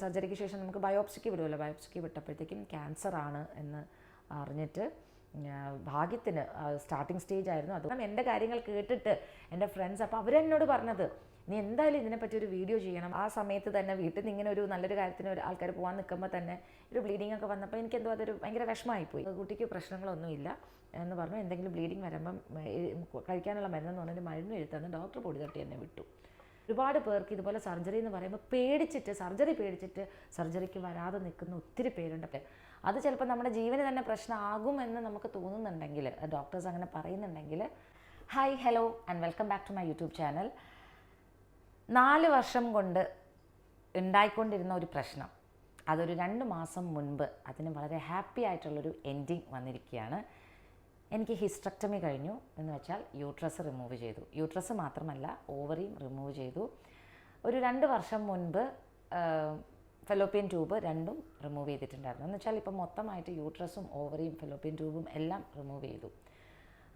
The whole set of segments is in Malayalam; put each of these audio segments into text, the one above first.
സർജറിക്ക് ശേഷം നമുക്ക് ബയോപ്സിക്ക് വിടുമല്ലോ, ബയോപ്സിക്ക് വിട്ടപ്പോഴത്തേക്കും ക്യാൻസർ ആണ് എന്ന് അറിഞ്ഞിട്ട് ഭാഗ്യത്തിന് സ്റ്റാർട്ടിങ് സ്റ്റേജ് ആയിരുന്നു. അതുകൊണ്ട് എൻ്റെ കാര്യങ്ങൾ കേട്ടിട്ട് എൻ്റെ ഫ്രണ്ട്സ് അപ്പോൾ അവരെന്നോട് പറഞ്ഞത് നീ എന്തായാലും ഇതിനെപ്പറ്റി ഒരു വീഡിയോ ചെയ്യണം. ആ സമയത്ത് തന്നെ വീട്ടിൽ നിന്ന് ഇങ്ങനെ ഒരു നല്ലൊരു കാര്യത്തിന് ഒരു ആൾക്കാർ പോകാൻ നിൽക്കുമ്പോൾ തന്നെ ഒരു ബ്ലീഡിംഗ് ഒക്കെ വന്നപ്പോൾ എനിക്കെന്തോ അതൊരു ഭയങ്കര വിഷമമായിപ്പോയി. കുട്ടിക്ക് പ്രശ്നങ്ങളൊന്നുമില്ല എന്ന് പറഞ്ഞു. എന്തെങ്കിലും ബ്ലീഡിങ് വരുമ്പം കഴിക്കാനുള്ള മരുന്നെന്ന് പറഞ്ഞൊരു മരുന്ന് എഴുത്താന്ന് ഡോക്ടർ പൊടി തട്ടി എന്നെ വിട്ടു. ഒരുപാട് പേർക്ക് ഇതുപോലെ സർജറി എന്ന് പറയുമ്പോൾ പേടിച്ചിട്ട് സർജറിക്ക് വരാതെ നിൽക്കുന്ന ഒത്തിരി പേരുണ്ട്. അത് ചിലപ്പോൾ നമ്മുടെ ജീവന് തന്നെ പ്രശ്നമാകുമെന്ന് നമുക്ക് തോന്നുന്നുണ്ടെങ്കിൽ, ഡോക്ടേഴ്സ് അങ്ങനെ പറയുന്നുണ്ടെങ്കിൽ. Hi, hello and welcome back to my YouTube channel. 4 വർഷം കൊണ്ട് ഉണ്ടായിക്കൊണ്ടിരുന്ന ഒരു പ്രശ്നം, അതൊരു 2 മാസം മുൻപ് അതിന് വളരെ ഹാപ്പി ആയിട്ടുള്ളൊരു എൻഡിങ് വന്നിരിക്കുകയാണ്. എനിക്ക് ഹിസ്റ്റക്ടമി കഴിഞ്ഞു. എന്ന് വെച്ചാൽ യൂട്രസ് റിമൂവ് ചെയ്തു. യൂട്രസ് മാത്രമല്ല, ഓവറിയും റിമൂവ് ചെയ്തു. ഒരു 2 വർഷം മുൻപ് ഫെലോപ്പിയൻ ട്യൂബ് രണ്ടും റിമൂവ് ചെയ്തിട്ടുണ്ടായിരുന്നു. എന്ന് വെച്ചാൽ ഇപ്പം മൊത്തമായിട്ട് യൂട്രസും ഓവറിയും ഫെലോപ്പിയൻ ട്യൂബും എല്ലാം റിമൂവ് ചെയ്തു.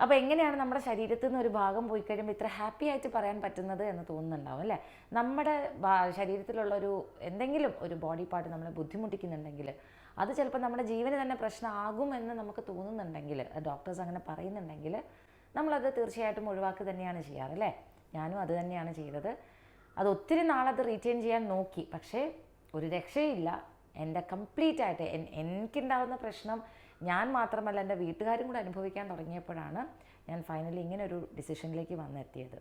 അപ്പോൾ എങ്ങനെയാണ് നമ്മുടെ ശരീരത്തിൽ നിന്ന് ഒരു ഭാഗം പോയി കഴിയുമ്പോൾ ഇത്ര ഹാപ്പി ആയിട്ട് പറയാൻ പറ്റുന്നത് എന്ന് തോന്നുന്നുണ്ടാവും അല്ലേ? നമ്മുടെ ശരീരത്തിലുള്ളൊരു എന്തെങ്കിലും ഒരു ബോഡി പാർട്ട് നമ്മളെ ബുദ്ധിമുട്ടിക്കുന്നുണ്ടെങ്കിൽ അത് ചിലപ്പോൾ നമ്മുടെ ജീവന് തന്നെ പ്രശ്നമാകുമെന്ന് നമുക്ക് തോന്നുന്നുണ്ടെങ്കിൽ, ഡോക്ടേഴ്സ് അങ്ങനെ പറയുന്നുണ്ടെങ്കിൽ നമ്മളത് തീർച്ചയായിട്ടും ഒഴിവാക്കി തന്നെയാണ് ചെയ്യാറ് അല്ലേ? ഞാനും അത് തന്നെയാണ് ചെയ്തത്. അത് ഒത്തിരി നാളത് റീറ്റെയിൻ ചെയ്യാൻ നോക്കി, പക്ഷേ ഒരു രക്ഷയില്ല. എൻ്റെ കംപ്ലീറ്റ് ആയിട്ട് എനിക്കുണ്ടാകുന്ന പ്രശ്നം ഞാൻ മാത്രമല്ല എൻ്റെ വീട്ടുകാരും കൂടെ അനുഭവിക്കാൻ തുടങ്ങിയപ്പോഴാണ് ഞാൻ ഫൈനലി ഇങ്ങനെ ഒരു ഡിസിഷനിലേക്ക് വന്നെത്തിയത്.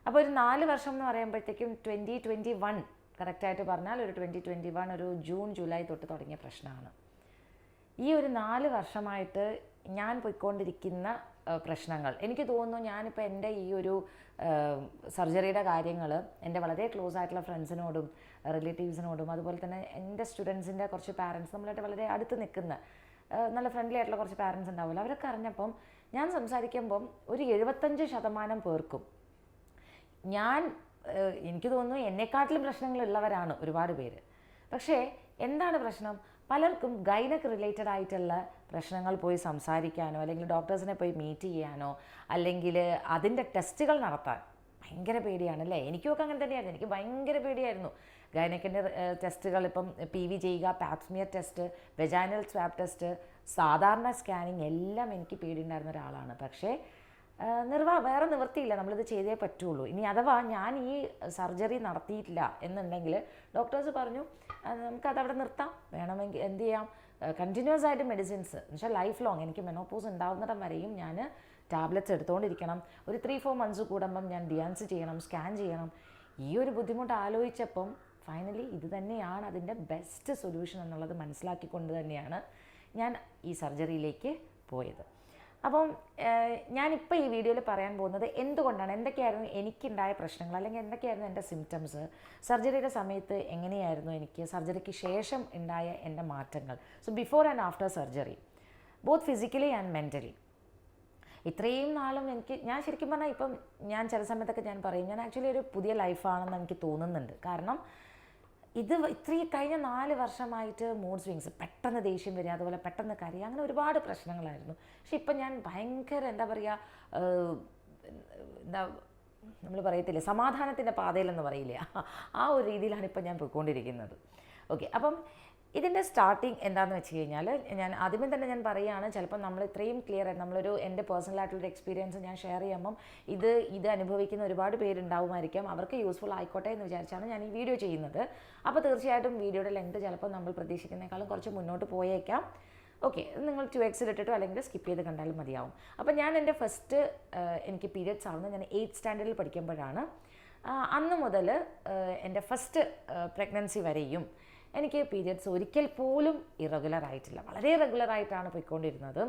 അപ്പോൾ ഒരു 4 വർഷം എന്ന് പറയുമ്പോഴത്തേക്കും 2021 കറക്റ്റായിട്ട് പറഞ്ഞാൽ ഒരു 2021 ഒരു ജൂൺ ജൂലൈ തൊട്ട് തുടങ്ങിയ പ്രശ്നമാണ്. ഈ ഒരു 4 വർഷമായിട്ട് ഞാൻ പോയിക്കൊണ്ടിരിക്കുന്ന പ്രശ്നങ്ങൾ, എനിക്ക് തോന്നുന്നു ഞാനിപ്പോൾ എൻ്റെ ഈ ഒരു സർജറിയുടെ കാര്യങ്ങൾ എൻ്റെ വളരെ ക്ലോസ് ആയിട്ടുള്ള ഫ്രണ്ട്സിനോടും റിലേറ്റീവ്സിനോടും അതുപോലെ തന്നെ എൻ്റെ സ്റ്റുഡൻസിൻ്റെ കുറച്ച് പാരൻസ്, നമ്മളായിട്ട് വളരെ അടുത്ത് നിൽക്കുന്ന നല്ല ഫ്രണ്ട്ലി ആയിട്ടുള്ള കുറച്ച് പാരൻസ് ഉണ്ടാവില്ല, അവരൊക്കെ അറിഞ്ഞപ്പം ഞാൻ സംസാരിക്കുമ്പം ഒരു 75% പേർക്കും എനിക്ക് തോന്നുന്നു എന്നെക്കാട്ടിലും പ്രശ്നങ്ങളുള്ളവരാണ് ഒരുപാട് പേര്. പക്ഷേ എന്താണ് പ്രശ്നം? പലർക്കും ഗൈനക്ക് റിലേറ്റഡ് ആയിട്ടുള്ള പ്രശ്നങ്ങൾ പോയി സംസാരിക്കാനോ അല്ലെങ്കിൽ ഡോക്ടേഴ്സിനെ പോയി മീറ്റ് ചെയ്യാനോ അല്ലെങ്കിൽ അതിൻ്റെ ടെസ്റ്റുകൾ നടത്താൻ ഭയങ്കര പേടിയാണല്ലേ? എനിക്കൊക്കെ അങ്ങനെ തന്നെയായിരുന്നു. എനിക്ക് ഭയങ്കര പേടിയായിരുന്നു. ഗൈനക്കിൻ്റെ ടെസ്റ്റുകൾ, ഇപ്പം PV ചെയ്യുക, Pap smear test, vaginal swab test, സാധാരണ സ്കാനിങ് എല്ലാം എനിക്ക് പേടിയുണ്ടായിരുന്ന ഒരാളാണ്. പക്ഷേ വേറെ നിവൃത്തിയില്ല, നമ്മളിത് ചെയ്തേ പറ്റുള്ളൂ. ഇനി അഥവാ ഞാൻ ഈ സർജറി നടത്തിയിട്ടില്ല എന്നുണ്ടെങ്കിൽ ഡോക്ടേഴ്സ് പറഞ്ഞു നമുക്കതവിടെ നിർത്താം, വേണമെങ്കിൽ എന്ത് ചെയ്യാം, കണ്ടിന്യൂസ് ആയിട്ട് മെഡിസിൻസ് എന്ന് വെച്ചാൽ ലൈഫ് ലോങ് എനിക്ക് മെനോപോസ് ഉണ്ടാകുന്നിടം വരെയും ഞാൻ ടാബ്ലറ്റ്സ് എടുത്തുകൊണ്ടിരിക്കണം. ഒരു 3-4 മന്ത്സ് കൂടുമ്പം ഞാൻ ഡിയാൻസ് ചെയ്യണം, സ്കാൻ ചെയ്യണം. ഈ ഒരു ബുദ്ധിമുട്ട് ആലോചിച്ചപ്പം ഫൈനലി ഇത് തന്നെയാണ് അതിൻ്റെ ബെസ്റ്റ് സൊല്യൂഷൻ എന്നുള്ളത് മനസ്സിലാക്കിക്കൊണ്ട് തന്നെയാണ് ഞാൻ ഈ സർജറിയിലേക്ക് പോയത്. അപ്പം ഞാനിപ്പോൾ ഈ വീഡിയോയിൽ പറയാൻ പോകുന്നത് എന്തൊക്കെയായിരുന്നു എനിക്കുണ്ടായ പ്രശ്നങ്ങൾ, അല്ലെങ്കിൽ എന്തൊക്കെയായിരുന്നു എൻ്റെ സിംറ്റംസ്, സർജറിയുടെ സമയത്ത് എങ്ങനെയായിരുന്നു എനിക്ക്, സർജറിക്ക് ശേഷം ഉണ്ടായ എൻ്റെ മാറ്റങ്ങൾ. So before and after surgery, both physically and mentally. ഇത്രയും നാളും ഞാൻ ശരിക്കും പറഞ്ഞാൽ ഇപ്പം ഞാൻ ചില സമയത്തൊക്കെ ഞാൻ പറയും ഞാൻ ആക്ച്വലി ഒരു പുതിയ ലൈഫാണെന്ന് എനിക്ക് തോന്നുന്നുണ്ട്. കാരണം ഇത്രയും കഴിഞ്ഞ 4 വർഷമായിട്ട് മൂഡ് സ്വിങ്സ്, പെട്ടെന്ന് ദേഷ്യം വരിക, അതുപോലെ പെട്ടെന്ന് കരയുക, അങ്ങനെ ഒരുപാട് പ്രശ്നങ്ങളായിരുന്നു. പക്ഷെ ഇപ്പം ഞാൻ ഭയങ്കര നമ്മൾ പറയത്തില്ലേ സമാധാനത്തിൻ്റെ പാതയിലെന്ന് പറയില്ലേ, ആ ഒരു രീതിയിലാണ് ഇപ്പം ഞാൻ പോയിക്കൊണ്ടിരിക്കുന്നത്. ഓക്കെ, അപ്പം ഇതിൻ്റെ സ്റ്റാർട്ടിങ് എന്താണെന്ന് വെച്ച് കഴിഞ്ഞാൽ ഞാൻ ആദ്യമേ തന്നെ ഞാൻ പറയുകയാണ്, ചിലപ്പോൾ നമ്മൾ ഇത്രയും ക്ലിയർ ആയിട്ട് എൻ്റെ പേഴ്സണലായിട്ടുള്ളൊരു എക്സ്പീരിയൻസ് ഞാൻ ഷെയർ ചെയ്യുമ്പം ഇത് അനുഭവിക്കുന്ന ഒരുപാട് പേരുണ്ടാവുമായിരിക്കാം, അവർക്ക് യൂസ്ഫുൾ ആയിക്കോട്ടെ എന്ന് വിചാരിച്ചാണ് ഞാൻ ഈ വീഡിയോ ചെയ്യുന്നത്. അപ്പോൾ തീർച്ചയായിട്ടും വീഡിയോയുടെ ലെങ്ത് ചിലപ്പോൾ നമ്മൾ പ്രതീക്ഷിക്കുന്നതിനേക്കാളും കുറച്ച് മുന്നോട്ട് പോയേക്കാം. ഓക്കെ, നിങ്ങൾ 2x ഇട്ടിട്ടോ അല്ലെങ്കിൽ സ്കിപ്പ് ചെയ്ത് കണ്ടാലും മതിയാവും. അപ്പോൾ ഞാൻ എൻ്റെ ഫസ്റ്റ് എനിക്ക് പീരിയഡ്സ് ആവുന്നത് ഞാൻ 8th സ്റ്റാൻഡേർഡിൽ പഠിക്കുമ്പോഴാണ്. അന്ന് മുതൽ എൻ്റെ ഫസ്റ്റ് പ്രഗ്നൻസി വരെയും എനിക്ക് പീരിയഡ്സ് ഒരിക്കൽ പോലും ഇറഗുലർ ആയിട്ടില്ല. വളരെ റെഗുലറായിട്ടാണ് പോയിക്കൊണ്ടിരുന്നത്.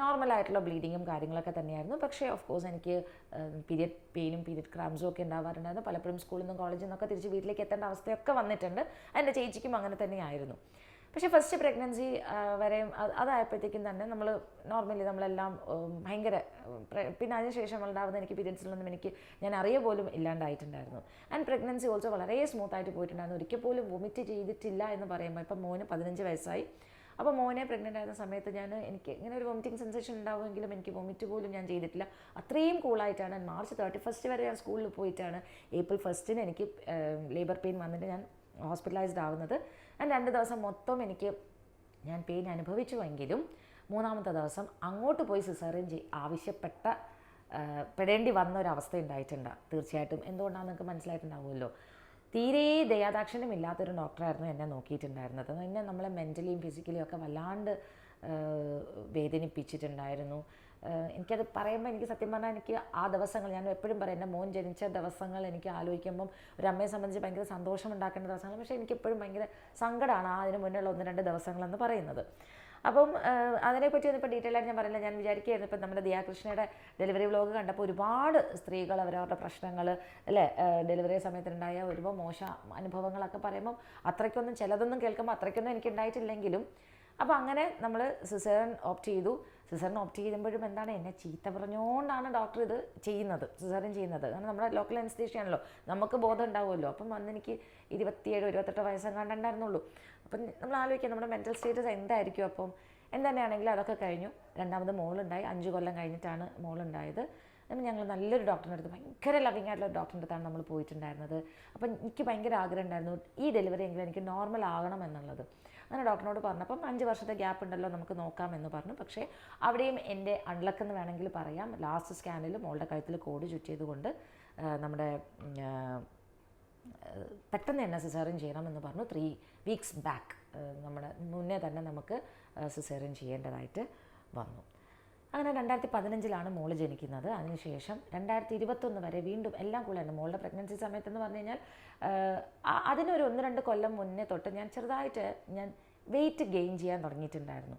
നോർമലായിട്ടുള്ള ബ്ലീഡിങ്ങും കാര്യങ്ങളൊക്കെ തന്നെയായിരുന്നു. പക്ഷേ ഓഫ് കോഴ്സ് എനിക്ക് പീരിയഡ് പെയിനും പീരിയഡ് ക്രാംസും ഒക്കെ ഉണ്ടാവാറുണ്ടായിരുന്നു. പലപ്പോഴും സ്കൂളിൽ നിന്നും കോളേജിൽ നിന്നൊക്കെ തിരിച്ച് വീട്ടിലേക്ക് എത്തേണ്ട അവസ്ഥയൊക്കെ വന്നിട്ടുണ്ട്. എൻ്റെ ചേച്ചിക്കും അങ്ങനെ തന്നെയായിരുന്നു. പക്ഷേ ഫസ്റ്റ് പ്രഗ്നൻസി വരെയും അതായപ്പോഴത്തേക്കും തന്നെ നമ്മളെല്ലാം ഭയങ്കര, പിന്നെ അതിനുശേഷം ഉണ്ടാകുന്ന എനിക്ക് പീരിയഡ്സിലൊന്നും ഞാൻ അറിയ പോലും ഇല്ലാണ്ടായിട്ടുണ്ടായിരുന്നു. ആൻഡ് പ്രഗ്നൻസി ഓൾസോ വളരെ സ്മൂത്തായിട്ട് പോയിട്ടുണ്ടായിരുന്നു. ഒരിക്കൽ പോലും വൊമിറ്റ് ചെയ്തിട്ടില്ല എന്ന് പറയുമ്പോൾ ഇപ്പം മോന് 15 വയസ്സായി. അപ്പോൾ മോനെ പ്രഗ്നൻ്റ് ആയിരുന്ന സമയത്ത് എനിക്ക് ഇങ്ങനെ ഒരു വോമിറ്റിംഗ് സെൻസേഷൻ ഉണ്ടാവുമെങ്കിലും എനിക്ക് വോമിറ്റ് പോലും ഞാൻ ചെയ്തിട്ടില്ല. അത്രയും കൂളായിട്ടാണ്. മാർച്ച് 31 വരെ ഞാൻ സ്കൂളിൽ പോയിട്ടാണ് ഏപ്രിൽ 1 എനിക്ക് ലേബർ പെയിൻ വന്നിട്ട് ഞാൻ ഹോസ്പിറ്റലൈസ്ഡ് ആവുന്നത്. ആൻഡ് 2 ദിവസം മൊത്തം ഞാൻ പെയിൻ അനുഭവിച്ചുവെങ്കിലും 3-ാമത്തെ ദിവസം അങ്ങോട്ട് പോയി സിസേറിയൻ പെടേണ്ടി വന്ന ഒരവസ്ഥ ഉണ്ടായിട്ടുണ്ട്. തീർച്ചയായിട്ടും എന്തുകൊണ്ടാണെന്ന് നിങ്ങൾക്ക് മനസ്സിലായിട്ടുണ്ടാവുമല്ലോ. തീരെ ദയാദാക്ഷിണ്യം ഇല്ലാത്തൊരു ഡോക്ടറായിരുന്നു എന്നെ നോക്കിയിട്ടുണ്ടായിരുന്നത്. എന്നെ നമ്മളെ മെൻ്റലിയും ഫിസിക്കലിയും ഒക്കെ വല്ലാണ്ട് വേദനിപ്പിച്ചിട്ടുണ്ടായിരുന്നു. എനിക്കത് പറയുമ്പോൾ എനിക്ക് സത്യം പറഞ്ഞാൽ എനിക്ക് ആ ദിവസങ്ങൾ, ഞാൻ എപ്പോഴും പറയും, എൻ്റെ മോൻ ജനിച്ച ദിവസങ്ങൾ എനിക്ക് ആലോചിക്കുമ്പം ഒരു അമ്മയെ സംബന്ധിച്ച് ഭയങ്കര സന്തോഷം ഉണ്ടാക്കേണ്ട ദിവസങ്ങൾ, പക്ഷേ എനിക്കെപ്പോഴും ഭയങ്കര സങ്കടമാണ് അതിന് മുന്നുള്ള 1-2 ദിവസങ്ങളെന്ന് പറയുന്നത്. അപ്പം അതിനെപ്പറ്റി ഒന്നും ഇപ്പോൾ ഡീറ്റെയിൽ ആയിട്ട് ഞാൻ പറയില്ല. ഞാൻ വിചാരിക്കുകയായിരുന്നു, ഇപ്പം നമ്മുടെ ദിയാകൃഷ്ണയുടെ ഡെലിവറി വ്ലോഗ് കണ്ടപ്പോൾ ഒരുപാട് സ്ത്രീകൾ അവരവരുടെ പ്രശ്നങ്ങൾ അല്ലേ, ഡെലിവറി സമയത്തുണ്ടായ ഒരുപാട് മോശം അനുഭവങ്ങളൊക്കെ പറയുമ്പം അത്രയ്ക്കൊന്നും, ചിലതൊന്നും കേൾക്കുമ്പോൾ അത്രയ്ക്കൊന്നും എനിക്ക് ഉണ്ടായിട്ടില്ലെങ്കിലും, അപ്പോൾ അങ്ങനെ നമ്മൾ സിസേറിയൻ ഓപ്റ്റ് ചെയ്തു. സിസേറിയൻ ഓപ്റ്റ് ചെയ്യുമ്പോഴും എന്താണ്, എന്നെ ചീത്ത പറഞ്ഞുകൊണ്ടാണ് ഡോക്ടർ ഇത് ചെയ്യുന്നത്, സിസേറിയൻ ചെയ്യുന്നത്. കാരണം നമ്മുടെ ലോക്കൽ അനസ്തീഷ്യ നമുക്ക് ബോധം ഉണ്ടാവുമല്ലോ. അപ്പം അന്ന് എനിക്ക് 27-28 വയസ്സെങ്ങാണ്ടുണ്ടായിരുന്നുള്ളൂ. അപ്പം നമ്മൾ ആലോചിക്കുക നമ്മുടെ മെൻ്റൽ സ്റ്റേറ്റസ് എന്തായിരിക്കും. അപ്പം എന്തുതന്നെയാണെങ്കിലും അതൊക്കെ കഴിഞ്ഞു. 2ാമത് മോളുണ്ടായി. 5 കൊല്ലം കഴിഞ്ഞിട്ടാണ് മോളുണ്ടായത്. അപ്പം ഞങ്ങൾ നല്ലൊരു ഡോക്ടറിൻ്റെ അടുത്ത്, ഭയങ്കര ലവിങ് ആയിട്ടുള്ള ഡോക്ടറിൻ്റെ അടുത്താണ് നമ്മൾ പോയിട്ടുണ്ടായിരുന്നത്. അപ്പം എനിക്ക് ഭയങ്കര ആഗ്രഹം ഉണ്ടായിരുന്നു ഈ ഡെലിവറി എങ്കിലും എനിക്ക് നോർമൽ ആകണം എന്നുള്ളത്. അങ്ങനെ ഡോക്ടറിനോട് പറഞ്ഞപ്പം 5 വർഷത്തെ ഗ്യാപ്പ് ഉണ്ടല്ലോ, നമുക്ക് നോക്കാമെന്ന് പറഞ്ഞു. പക്ഷേ അവിടെയും എൻ്റെ അൺലക്ക് എന്ന് വേണമെങ്കിൽ പറയാം. ലാസ്റ്റ് സ്കാനിൽ മോളുടെ കഴുത്തിൽ കോഡ് ചുറ്റിയതുകൊണ്ട് നമ്മുടെ പെട്ടെന്ന് തന്നെ സിസേറിയൻ ചെയ്യണമെന്ന് പറഞ്ഞു. 3 വീക്സ് ബാക്ക് നമ്മുടെ മുന്നേ തന്നെ നമുക്ക് സിസേറിയൻ ചെയ്യേണ്ടതായിട്ട് വന്നു. അങ്ങനെ 2015 മോള് ജനിക്കുന്നത്. അതിനുശേഷം 2021 വരെ വീണ്ടും എല്ലാം കൂടെയാണ്. മോളുടെ പ്രഗ്നൻസി സമയത്തെന്ന് പറഞ്ഞു കഴിഞ്ഞാൽ അതിനൊരു 1-2 കൊല്ലം മുന്നേ തൊട്ട് ഞാൻ ചെറുതായിട്ട് വെയിറ്റ് ഗെയിൻ ചെയ്യാൻ തുടങ്ങിയിട്ടുണ്ടായിരുന്നു.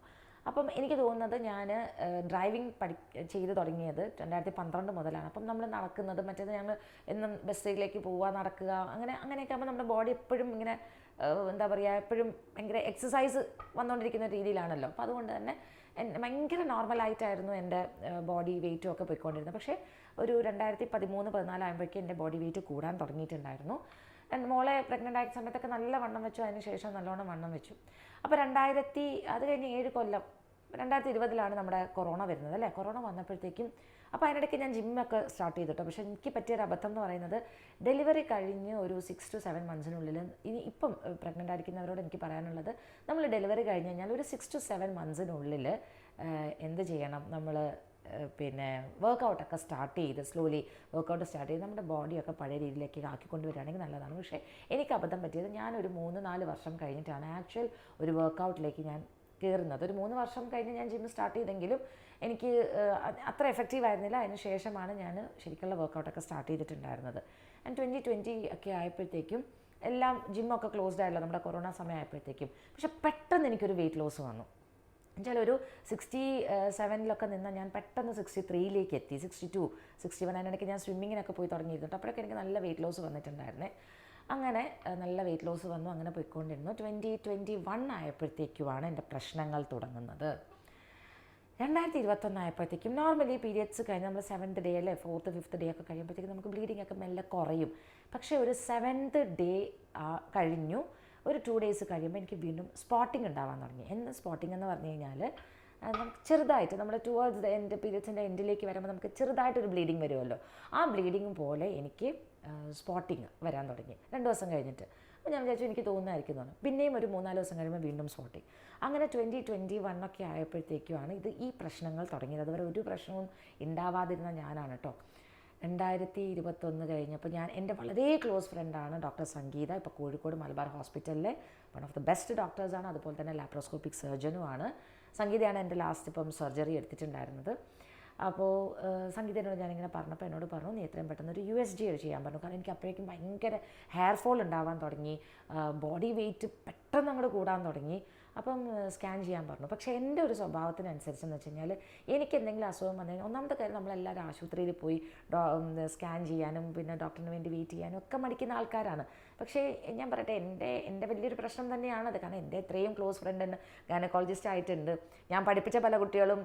അപ്പം എനിക്ക് തോന്നുന്നത് ഞാൻ ഡ്രൈവിംഗ് ചെയ്ത് തുടങ്ങിയത് 2012 മുതലാണ്. അപ്പം നമ്മൾ നടക്കുന്നത്, മറ്റേത് ഞങ്ങൾ എന്നും ബസ്സിലേക്ക് പോവുക, നടക്കുക, അങ്ങനെയൊക്കെ ആകുമ്പോൾ നമ്മുടെ ബോഡി എപ്പോഴും ഇങ്ങനെ എന്താ പറയുക, എപ്പോഴും ഭയങ്കര എക്സസൈസ് വന്നുകൊണ്ടിരിക്കുന്ന രീതിയിലാണല്ലോ. അപ്പോൾ അതുകൊണ്ട് തന്നെ ഭയങ്കര നോർമലായിട്ടായിരുന്നു എൻ്റെ ബോഡി വെയിറ്റും ഒക്കെ പോയിക്കൊണ്ടിരുന്നത്. പക്ഷേ ഒരു 2013-14 ആകുമ്പോഴേക്കും എൻ്റെ ബോഡി വെയിറ്റ് കൂടാൻ തുടങ്ങിയിട്ടുണ്ടായിരുന്നു. മോളെ പ്രഗ്നൻ്റ് ആയ സമയത്തൊക്കെ നല്ല വണ്ണം വെച്ചു. അതിന് ശേഷം നല്ലോണം വണ്ണം വെച്ചു. അപ്പോൾ അത് കഴിഞ്ഞ് 7 കൊല്ലം 2020 നമ്മുടെ കൊറോണ വരുന്നത് അല്ലേ. കൊറോണ വന്നപ്പോഴത്തേക്കും അപ്പോൾ അതിനിടയ്ക്ക് ഞാൻ ജിമ്മൊക്കെ സ്റ്റാർട്ട് ചെയ്തിട്ടോ. പക്ഷേ എനിക്ക് പറ്റിയൊരു അബദ്ധം എന്ന് പറയുന്നത്, ഡെലിവറി കഴിഞ്ഞ് ഒരു 6 to 7 months ഇപ്പം പ്രഗ്നൻ്റ് ആയിരിക്കുന്നവരോട് എനിക്ക് പറയാനുള്ളത്, നമ്മൾ ഡെലിവറി കഴിഞ്ഞ് കഴിഞ്ഞാൽ ഒരു 6 to 7 months എന്ത് ചെയ്യണം, നമ്മൾ വർക്കൗട്ടൊക്കെ സ്റ്റാർട്ട് ചെയ്ത് സ്ലോലി വർക്കൗട്ട് സ്റ്റാർട്ട് ചെയ്ത് നമ്മുടെ ബോഡിയൊക്കെ പഴയ രീതിയിലേക്ക് ആക്കിക്കൊണ്ട് വരികയാണെങ്കിൽ നല്ലതാണ്. പക്ഷേ എനിക്ക് അബദ്ധം പറ്റിയത്, ഞാനൊരു 3-4 വർഷം കഴിഞ്ഞിട്ടാണ് ആക്ച്വൽ ഒരു വർക്കൗട്ടിലേക്ക് ഞാൻ കയറുന്നത്. ഒരു 3 വർഷം കഴിഞ്ഞ് ഞാൻ ജിം സ്റ്റാർട്ട് ചെയ്തെങ്കിലും എനിക്ക് അത്ര എഫക്റ്റീവ് ആയിരുന്നില്ല. അതിന് ശേഷമാണ് ഞാൻ ശരിക്കുള്ള വർക്കൗട്ടൊക്കെ സ്റ്റാർട്ട് ചെയ്തിട്ടുണ്ടായിരുന്നത്. ആൻഡ് 2020 ഒക്കെ ആയപ്പോഴത്തേക്കും എല്ലാം ജിമ്മൊക്കെ ക്ലോസ്ഡ് ആയല്ലോ നമ്മുടെ കൊറോണ സമയം ആയപ്പോഴത്തേക്കും. പക്ഷെ പെട്ടെന്ന് എനിക്കൊരു വെയിറ്റ് ലോസ് വന്നു. എന്നുവെച്ചാൽ ഒരു 67 നിന്ന ഞാൻ പെട്ടെന്ന് 63 എത്തി, 62, 61. അതിനിടയ്ക്ക് ഞാൻ സ്വിമ്മിങ്ങിനൊക്കെ പോയി തുടങ്ങിയിരുന്നു. അപ്പോഴൊക്കെ എനിക്ക് നല്ല വെയിറ്റ് ലോസ് വന്നിട്ടുണ്ടായിരുന്നേ. അങ്ങനെ നല്ല വെയിറ്റ് ലോസ് വന്നു. അങ്ങനെ പോയിക്കൊണ്ടിരുന്നു. 2021 ആയപ്പോഴത്തേക്കുമാണ് എൻ്റെ പ്രശ്നങ്ങൾ തുടങ്ങുന്നത്. 2021 ആയപ്പോഴത്തേക്കും നോർമലി പീരിയഡ്സ് കഴിഞ്ഞ് നമ്മൾ 7th day അല്ലേ, 4th 5th day ഒക്കെ കഴിയുമ്പോഴത്തേക്കും നമുക്ക് ബ്ലീഡിംഗ് ഒക്കെ മെല്ലെ കുറയും. പക്ഷേ ഒരു 7th day കഴിഞ്ഞു ഒരു 2 days കഴിയുമ്പോൾ എനിക്ക് വീണ്ടും സ്പോട്ടിങ് ഉണ്ടാവാൻ തുടങ്ങി. എന്ത് സ്പോട്ടിംഗ് എന്ന് പറഞ്ഞു കഴിഞ്ഞാൽ, നമുക്ക് ചെറുതായിട്ട് നമ്മൾ ടുവേർഡ്സ് ദ എൻഡ്, പീരിയഡ്സിൻ്റെ എൻഡിലേക്ക് വരുമ്പോൾ നമുക്ക് ചെറുതായിട്ടൊരു ബ്ലീഡിങ് വരുമല്ലോ. ആ ബ്ലീഡിങ് പോലെ എനിക്ക് സ്പോട്ടിങ് വരാൻ തുടങ്ങി 2 ദിവസം കഴിഞ്ഞിട്ട്. അപ്പോൾ ഞാൻ വിചാരിച്ചു എനിക്ക് തോന്നുന്നതായിരിക്കും. പിന്നെയും ഒരു 3-4 ദിവസം കഴിയുമ്പോൾ വീണ്ടും സ്പോട്ടിങ്. അങ്ങനെ 2021 ഒക്കെ ആയപ്പോഴത്തേക്കുമാണ് ഈ പ്രശ്നങ്ങൾ തുടങ്ങിയത്. അതുവരെ ഒരു പ്രശ്നവും ഉണ്ടാവാതിരുന്ന ഞാനാണ് കേട്ടോ. 2021 കഴിഞ്ഞപ്പോൾ എൻ്റെ വളരെ ക്ലോസ് ഫ്രണ്ടാണ് ഡോക്ടർ സംഗീത. ഇപ്പോൾ കോഴിക്കോട് മലബാർ ഹോസ്പിറ്റലിലെ വൺ ഓഫ് ദി ബെസ്റ്റ് ഡോക്ടേഴ്സാണ്. അതുപോലെ തന്നെ ലാപ്രോസ്കോപ്പിക് സർജനുമാണ്. സംഗീതയാണ് എൻ്റെ ലാസ്റ്റ് ഇപ്പം സർജറി എടുത്തിട്ടുണ്ടായിരുന്നത്. അപ്പോൾ സംഗീതനോട് ഞാനിങ്ങനെ പറഞ്ഞപ്പോൾ എന്നോട് പറഞ്ഞു, നീ എത്രയും പെട്ടെന്ന് ഒരു USG ചെയ്യാൻ പറഞ്ഞു. കാരണം എനിക്ക് അപ്പോഴേക്കും ഭയങ്കര ഹെയർ ഫോൾ ഉണ്ടാവാൻ തുടങ്ങി, ബോഡി വെയ്റ്റ് പെട്ടെന്ന് അങ്ങോട്ട് കൂടാൻ തുടങ്ങി. അപ്പം സ്കാൻ ചെയ്യാൻ പറഞ്ഞു. പക്ഷേ എൻ്റെ ഒരു സ്വഭാവത്തിനനുസരിച്ചെന്ന് വെച്ച് കഴിഞ്ഞാൽ, എനിക്ക് എന്തെങ്കിലും അസുഖം വന്നു കഴിഞ്ഞാൽ ഒന്നാമത്തെ കാര്യം നമ്മളെല്ലാവരും ആശുപത്രിയിൽ പോയി സ്കാൻ ചെയ്യാനും പിന്നെ ഡോക്ടറിന് വേണ്ടി വെയിറ്റ് ചെയ്യാനും ഒക്കെ മടിക്കുന്ന ആൾക്കാരാണ്. പക്ഷേ ഞാൻ പറയട്ടെ, എൻ്റെ വലിയൊരു പ്രശ്നം തന്നെയാണത്. കാരണം എൻ്റെ ഇത്രയും ക്ലോസ് ഫ്രണ്ട് തന്നെ ഗൈനക്കോളജിസ്റ്റ് ആയിട്ടുണ്ട്. ഞാൻ പഠിപ്പിച്ച പല കുട്ടികളും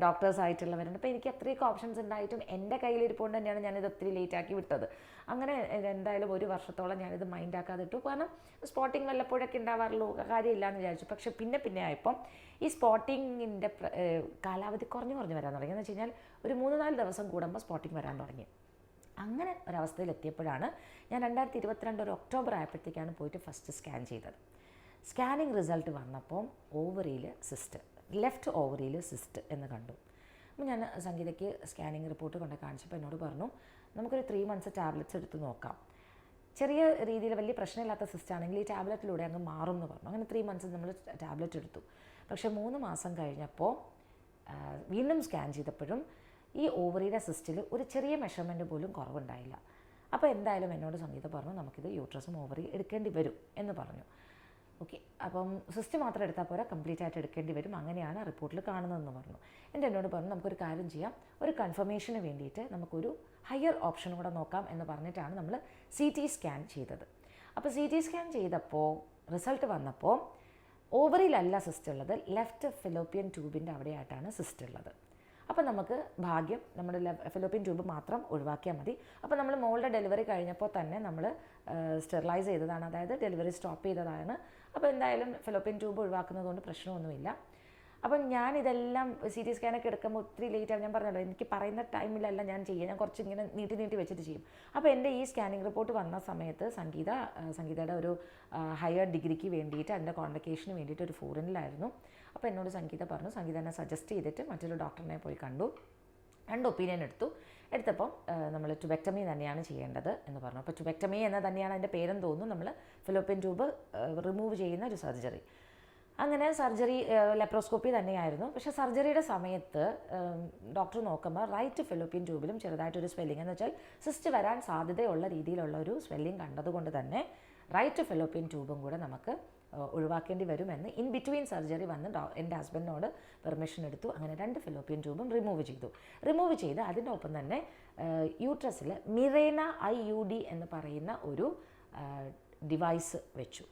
ഡോക്ടേഴ്സ് ആയിട്ടുള്ളവരുണ്ട്. അപ്പോൾ എനിക്ക് അത്രയൊക്കെ ഓപ്ഷൻസ് ഉണ്ടായിട്ടും എൻ്റെ കയ്യിലിരിപ്പുകൊണ്ട് തന്നെയാണ് ഞാനിത് ഒത്തിരി ലേറ്റാക്കി വിട്ടത്. അങ്ങനെ എന്തായാലും 1 വർഷത്തോളം ഞാനിത് മൈൻഡാക്കാതെ ഇട്ടു. കാരണം സ്പോട്ടിങ് വല്ലപ്പോഴൊക്കെ ഉണ്ടാവാറുള്ളൂ, കാര്യമില്ല എന്ന് വിചാരിച്ചു. പക്ഷെ പിന്നെ ആയപ്പം ഈ സ്പോട്ടിങ്ങിൻ്റെ കാലാവധി കുറഞ്ഞു വരാൻ തുടങ്ങി. എന്ന് വെച്ച് കഴിഞ്ഞാൽ ഒരു 3-4 ദിവസം കൂടുമ്പോൾ സ്പോട്ടിങ് വരാൻ തുടങ്ങി. അങ്ങനെ ഒരവസ്ഥയിലെത്തിയപ്പോഴാണ് ഞാൻ 2022 ഒരു ഒക്ടോബർ ആയപ്പോഴത്തേക്കാണ് പോയിട്ട് ഫസ്റ്റ് സ്കാൻ ചെയ്തത്. സ്കാനിങ് റിസൾട്ട് വന്നപ്പോൾ ഓവറിയിൽ സിസ്റ്റ്, ലെഫ്റ്റ് ഓവറിയിൽ സിസ്റ്റ് എന്ന് കണ്ടു. അപ്പോൾ ഞാൻ സംഗീതയ്ക്ക് സ്കാനിങ് റിപ്പോർട്ട് കൊണ്ട് കാണിച്ചപ്പോൾ എന്നോട് പറഞ്ഞു, നമുക്കൊരു 3 months ടാബ്ലറ്റ്സ് എടുത്ത് നോക്കാം, ചെറിയ രീതിയിൽ വലിയ പ്രശ്നമില്ലാത്ത സിസ്റ്റ് ആണെങ്കിൽ ഈ ടാബ്ലറ്റിലൂടെ അങ്ങ് മാറും എന്ന് പറഞ്ഞു. അങ്ങനെ 3 months നമ്മൾ ടാബ്ലറ്റ് എടുത്തു. പക്ഷേ 3 മാസം കഴിഞ്ഞപ്പോൾ വീണ്ടും സ്കാൻ ചെയ്തപ്പോഴും ഈ ഓവറിയുടെ സിസ്റ്റിൽ ഒരു ചെറിയ മെഷർമെൻറ്റ് പോലും കുറവുണ്ടായില്ല. അപ്പോൾ എന്തായാലും എന്നോട് സംഗീത പറഞ്ഞു, നമുക്കിത് യൂട്രസും ഓവറി എടുക്കേണ്ടി വരും എന്ന് പറഞ്ഞു. ഓക്കെ, അപ്പം സിസ്റ്റ് മാത്രം എടുത്താൽ പോരാ, കംപ്ലീറ്റ് ആയിട്ട് എടുക്കേണ്ടി വരും, അങ്ങനെയാണ് റിപ്പോർട്ടിൽ കാണുന്നതെന്ന് പറഞ്ഞു. എന്നോട് പറഞ്ഞു, നമുക്കൊരു കാര്യം ചെയ്യാം, ഒരു കൺഫർമേഷന് വേണ്ടിയിട്ട് നമുക്കൊരു ഹയർ ഓപ്ഷൻ കൂടെ നോക്കാം എന്ന് പറഞ്ഞിട്ടാണ് നമ്മൾ CT സ്കാൻ ചെയ്തത്. അപ്പോൾ CT സ്കാൻ ചെയ്തപ്പോൾ റിസൾട്ട് വന്നപ്പോൾ ഓവറിയിലല്ല സിസ്റ്റ് ഉള്ളത്, ലെഫ്റ്റ് ഫെലോപ്പിയൻ ട്യൂബിൻ്റെ അവിടെയായിട്ടാണ് സിസ്റ്റ് ഉള്ളത്. അപ്പോൾ നമുക്ക് ഭാഗ്യം, നമ്മുടെ ഫെലോപ്പിയൻ ട്യൂബ് മാത്രം ഒഴിവാക്കിയാൽ മതി. അപ്പോൾ നമ്മൾ മോളുടെ ഡെലിവറി കഴിഞ്ഞപ്പോൾ തന്നെ നമ്മൾ സ്റ്റെറിലൈസ് ചെയ്തതാണ്, അതായത് ഡെലിവറി സ്റ്റോപ്പ് ചെയ്തതാണ്. അപ്പോൾ എന്തായാലും ഫെലോപ്പിയൻ ട്യൂബ് ഒഴിവാക്കുന്നതുകൊണ്ട് പ്രശ്നമൊന്നുമില്ല. അപ്പം ഞാനിതെല്ലാം CT സ്കാനൊക്കെ എടുക്കുമ്പോൾ ഒത്തിരി ലേറ്റാണ്. ഞാൻ പറഞ്ഞല്ലോ, എനിക്ക് പറയുന്ന ടൈമിലല്ല ഞാൻ ചെയ്യുക, ഞാൻ കുറച്ച് ഇങ്ങനെ നീട്ടി വെച്ചിട്ട് ചെയ്യും. അപ്പോൾ എൻ്റെ ഈ സ്കാനിങ് റിപ്പോർട്ട് വന്ന സമയത്ത് സംഗീതയുടെ ഒരു ഹയർ ഡിഗ്രിക്ക് വേണ്ടിയിട്ട്, അതിൻ്റെ കോൺവക്കേഷന് വേണ്ടിയിട്ട് ഒരു ഫോറിനിലായിരുന്നു. അപ്പോൾ എന്നോട് സംഗീത പറഞ്ഞു, സംഗീത എന്നെ സജസ്റ്റ് ചെയ്തിട്ട് മറ്റൊരു ഡോക്ടറിനെ പോയി കണ്ടു, 2 ഒപ്പീനിയൻ എടുത്തപ്പം നമ്മൾ ട്യൂബെക്ടമി തന്നെയാണ് ചെയ്യേണ്ടത് എന്ന് പറഞ്ഞു. അപ്പോൾ ട്യൂബെക്ടമി എന്ന് തന്നെയാണ് അതിൻ്റെ പേരെന്ന് തോന്നുന്നു, നമ്മൾ ഫെലോപ്പിയൻ ട്യൂബ് റിമൂവ് ചെയ്യുന്ന ഒരു സർജറി. അങ്ങനെ സർജറി ലെപ്രോസ്കോപ്പി തന്നെയായിരുന്നു. പക്ഷേ സർജറിയുടെ സമയത്ത് ഡോക്ടർ നോക്കുമ്പോൾ റൈറ്റ് ഫെലോപ്പിയൻ ട്യൂബിലും ചെറുതായിട്ടൊരു സ്വെല്ലിംഗ്, എന്ന് വെച്ചാൽ സിസ്റ്റ് വരാൻ സാധ്യതയുള്ള രീതിയിലുള്ള ഒരു സ്വെല്ലിംഗ് കണ്ടതുകൊണ്ട് തന്നെ റൈറ്റ് ഫെലോപ്പിയൻ ട്യൂബും കൂടെ നമുക്ക് ഒഴിവാക്കേണ്ടി വരുമെന്ന് ഇൻ ബിറ്റ്വീൻ സർജറി വന്ന് എൻ്റെ ഹസ്ബൻഡിനോട് പെർമിഷൻ എടുത്തു. അങ്ങനെ 2 ഫെലോപ്പിയൻ ട്യൂബും റിമൂവ് ചെയ്ത് അതിൻ്റെ ഒപ്പം തന്നെ യൂട്രസിൽ മിറേന IUD എന്ന് പറയുന്ന ഒരു ഡിവൈസ് വെച്ചു.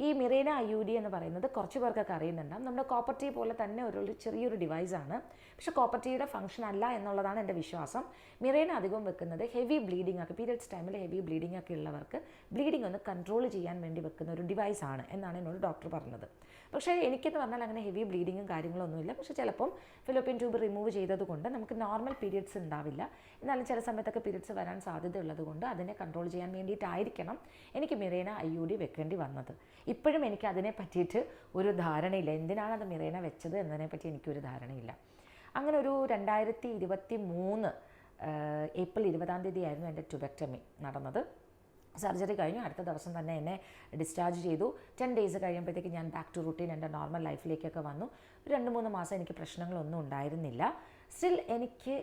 ഈ മിറേന IUD എന്ന് പറയുന്നത് കുറച്ച് പേർക്കൊക്കെ അറിയുന്നുണ്ടാകും, നമ്മുടെ കോപ്പർ ടീ പോലെ തന്നെ ഒരു ചെറിയൊരു ഡിവൈസാണ്. പക്ഷേ കോപ്പർ ടീയുടെ ഫംഗ്ഷൻ അല്ല എന്നുള്ളതാണ് എൻ്റെ വിശ്വാസം. മിറേന അധികം വെക്കുന്നത് ഹെവി ബ്ലീഡിംഗ് ഒക്കെ, പീരിയഡ്സ് ടൈമിൽ ഹെവി ബ്ലീഡിംഗ് ഒക്കെ ഉള്ളവർക്ക് ബ്ലീഡിംഗ് ഒന്ന് കൺട്രോൾ ചെയ്യാൻ വേണ്ടി വെക്കുന്ന ഒരു ഡിവൈസാണ് എന്നാണ് എന്നോട് ഡോക്ടർ പറഞ്ഞത്. പക്ഷേ എനിക്കെന്ന് പറഞ്ഞാൽ അങ്ങനെ ഹെവി ബ്ലീഡിങ്ങും കാര്യങ്ങളൊന്നുമില്ല. പക്ഷേ ചിലപ്പം ഫെലോപ്പിയൻ ട്യൂബ് റിമൂവ് ചെയ്തതുകൊണ്ട് നമുക്ക് നോർമൽ പീരിയഡ്സ് ഉണ്ടാവില്ല, എന്നാലും ചില സമയത്തൊക്കെ പീരിയഡ്സ് വരാൻ സാധ്യതയുള്ളത് കൊണ്ട് അതിനെ കൺട്രോൾ ചെയ്യാൻ വേണ്ടിയിട്ടായിരിക്കണം എനിക്ക് മിറേന IUD വെക്കേണ്ടി വന്നത്. ഇപ്പോഴും എനിക്ക് അതിനെ പറ്റിയിട്ട് ഒരു ധാരണയില്ല, എന്തിനാണ് അത് മിറേന വെച്ചത് എന്നതിനെപ്പറ്റി എനിക്കൊരു ധാരണയില്ല. അങ്ങനെ ഒരു 2023 ഏപ്രിൽ 20 ആയിരുന്നു എൻ്റെ ട്യൂബെക്ടമി നടന്നത്. സർജറി കഴിഞ്ഞു, അടുത്ത ദിവസം തന്നെ എന്നെ ഡിസ്ചാർജ് ചെയ്തു. 10 days കഴിയുമ്പോഴത്തേക്ക് ഞാൻ ബാക്ക് ടു റുട്ടീൻ, എൻ്റെ നോർമൽ ലൈഫിലേക്കൊക്കെ വന്നു. 2-3 മാസം എനിക്ക് പ്രശ്നങ്ങളൊന്നും ഉണ്ടായിരുന്നില്ല. സ്റ്റിൽ എനിക്ക്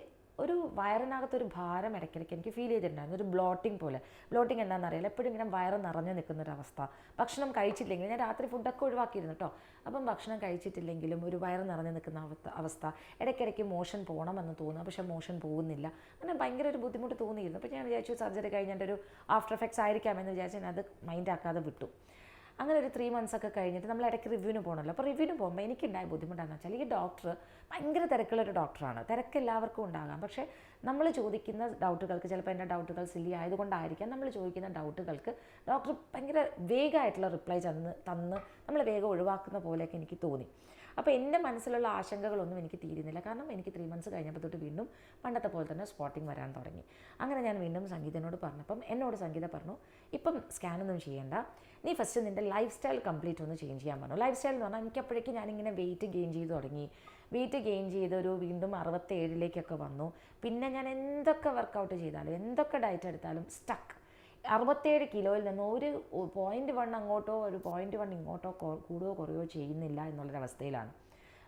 ഒരു വയറിനകത്തൊരു ഭാരം ഇടയ്ക്കിടയ്ക്ക് എനിക്ക് ഫീൽ ചെയ്തിട്ടുണ്ടായിരുന്നു, ഒരു ബ്ലോട്ടിങ് പോലെ. ബ്ലോട്ടിങ് എന്താണെന്നറിയില്ല, എപ്പോഴും ഇങ്ങനെ വയറ് നിറഞ്ഞു നിൽക്കുന്നൊരവസ്ഥ. ഭക്ഷണം കഴിച്ചില്ലെങ്കിൽ, ഞാൻ രാത്രി ഫുഡൊക്കെ ഒഴിവാക്കിയിരുന്നു കേട്ടോ, അപ്പം ഭക്ഷണം കഴിച്ചിട്ടില്ലെങ്കിലും ഒരു വയറ് നിറഞ്ഞു നിൽക്കുന്ന അവസ്ഥ. ഇടയ്ക്കിടയ്ക്ക് മോഷൻ പോകണമെന്ന് തോന്നുക, പക്ഷേ മോഷൻ പോകുന്നില്ല. അങ്ങനെ ഭയങ്കര ഒരു ബുദ്ധിമുട്ട് തോന്നിയിരുന്നു. അപ്പോൾ ഞാൻ വിചാരിച്ചു സർജറി കഴിഞ്ഞ് എൻ്റെ ഒരു ആഫ്റ്റർ എഫക്ട്സ് ആയിരിക്കാമെന്ന് വിചാരിച്ച് ഞാൻ അത് മൈൻഡാക്കാതെ വിട്ടു. അങ്ങനെ ഒരു 3 months ഒക്കെ കഴിഞ്ഞിട്ട് നമ്മൾ ഇടയ്ക്ക് റിവ്യൂവിന് പോകണമല്ലോ. അപ്പോൾ റിവ്യൂവിന് പോകുമ്പോൾ എനിക്കുണ്ടായ ബുദ്ധിമുട്ടാണെന്ന് വെച്ചാൽ, ഈ ഡോക്ടർ ഭയങ്കര തിരക്കുള്ളൊരു ഡോക്ടറാണ്. തിരക്ക് എല്ലാവർക്കും ഉണ്ടാകാം, പക്ഷേ നമ്മൾ ചോദിക്കുന്ന ഡൗട്ടുകൾക്ക്, ചിലപ്പോൾ എൻ്റെ ഡൗട്ടുകൾ സില്ലി ആയതുകൊണ്ടായിരിക്കാം, നമ്മൾ ചോദിക്കുന്ന ഡൗട്ടുകൾക്ക് ഡോക്ടർ ഭയങ്കര വേഗമായിട്ടുള്ള റിപ്ലൈ തന്ന് നമ്മൾ വേഗം ഒഴിവാക്കുന്ന പോലെയൊക്കെ എനിക്ക് തോന്നി. അപ്പോൾ എൻ്റെ മനസ്സിലുള്ള ആശങ്കകളൊന്നും എനിക്ക് തീരുന്നില്ല. കാരണം എനിക്ക് 3 months കഴിഞ്ഞപ്പോൾ തൊട്ട് വീണ്ടും പണ്ടത്തെ പോലെ തന്നെ സ്പോട്ടിങ് വരാൻ തുടങ്ങി. അങ്ങനെ ഞാൻ വീണ്ടും സംഗീതനോട് പറഞ്ഞപ്പം എന്നോട് സംഗീത പറഞ്ഞു, ഇപ്പം സ്കാനൊന്നും ചെയ്യേണ്ട, നീ ഫസ്റ്റ് നിൻ്റെ ലൈഫ് സ്റ്റൈൽ കംപ്ലീറ്റ് ഒന്ന് ചേഞ്ച് ചെയ്യാൻ പറഞ്ഞു. ലൈഫ് സ്റ്റൈൽ എന്ന് പറഞ്ഞാൽ എനിക്കപ്പോഴേക്കും ഞാനിങ്ങനെ വെയിറ്റ് ഗെയിൻ ചെയ്ത് തുടങ്ങി. വെയിറ്റ് ഗെയിൻ ചെയ്ത് ഒരു വീണ്ടും 67 വന്നു. പിന്നെ ഞാൻ എന്തൊക്കെ വർക്കൗട്ട് ചെയ്താലും എന്തൊക്കെ ഡയറ്റ് എടുത്താലും സ്റ്റക്ക്. 67 കിലോയിൽ നിന്ന് ഒരു 0.1 അങ്ങോട്ടോ ഒരു 0.1 ഇങ്ങോട്ടോ കൂടുകയോ കുറയോ ചെയ്യുന്നില്ല എന്നുള്ളൊരവസ്ഥയിലാണ്.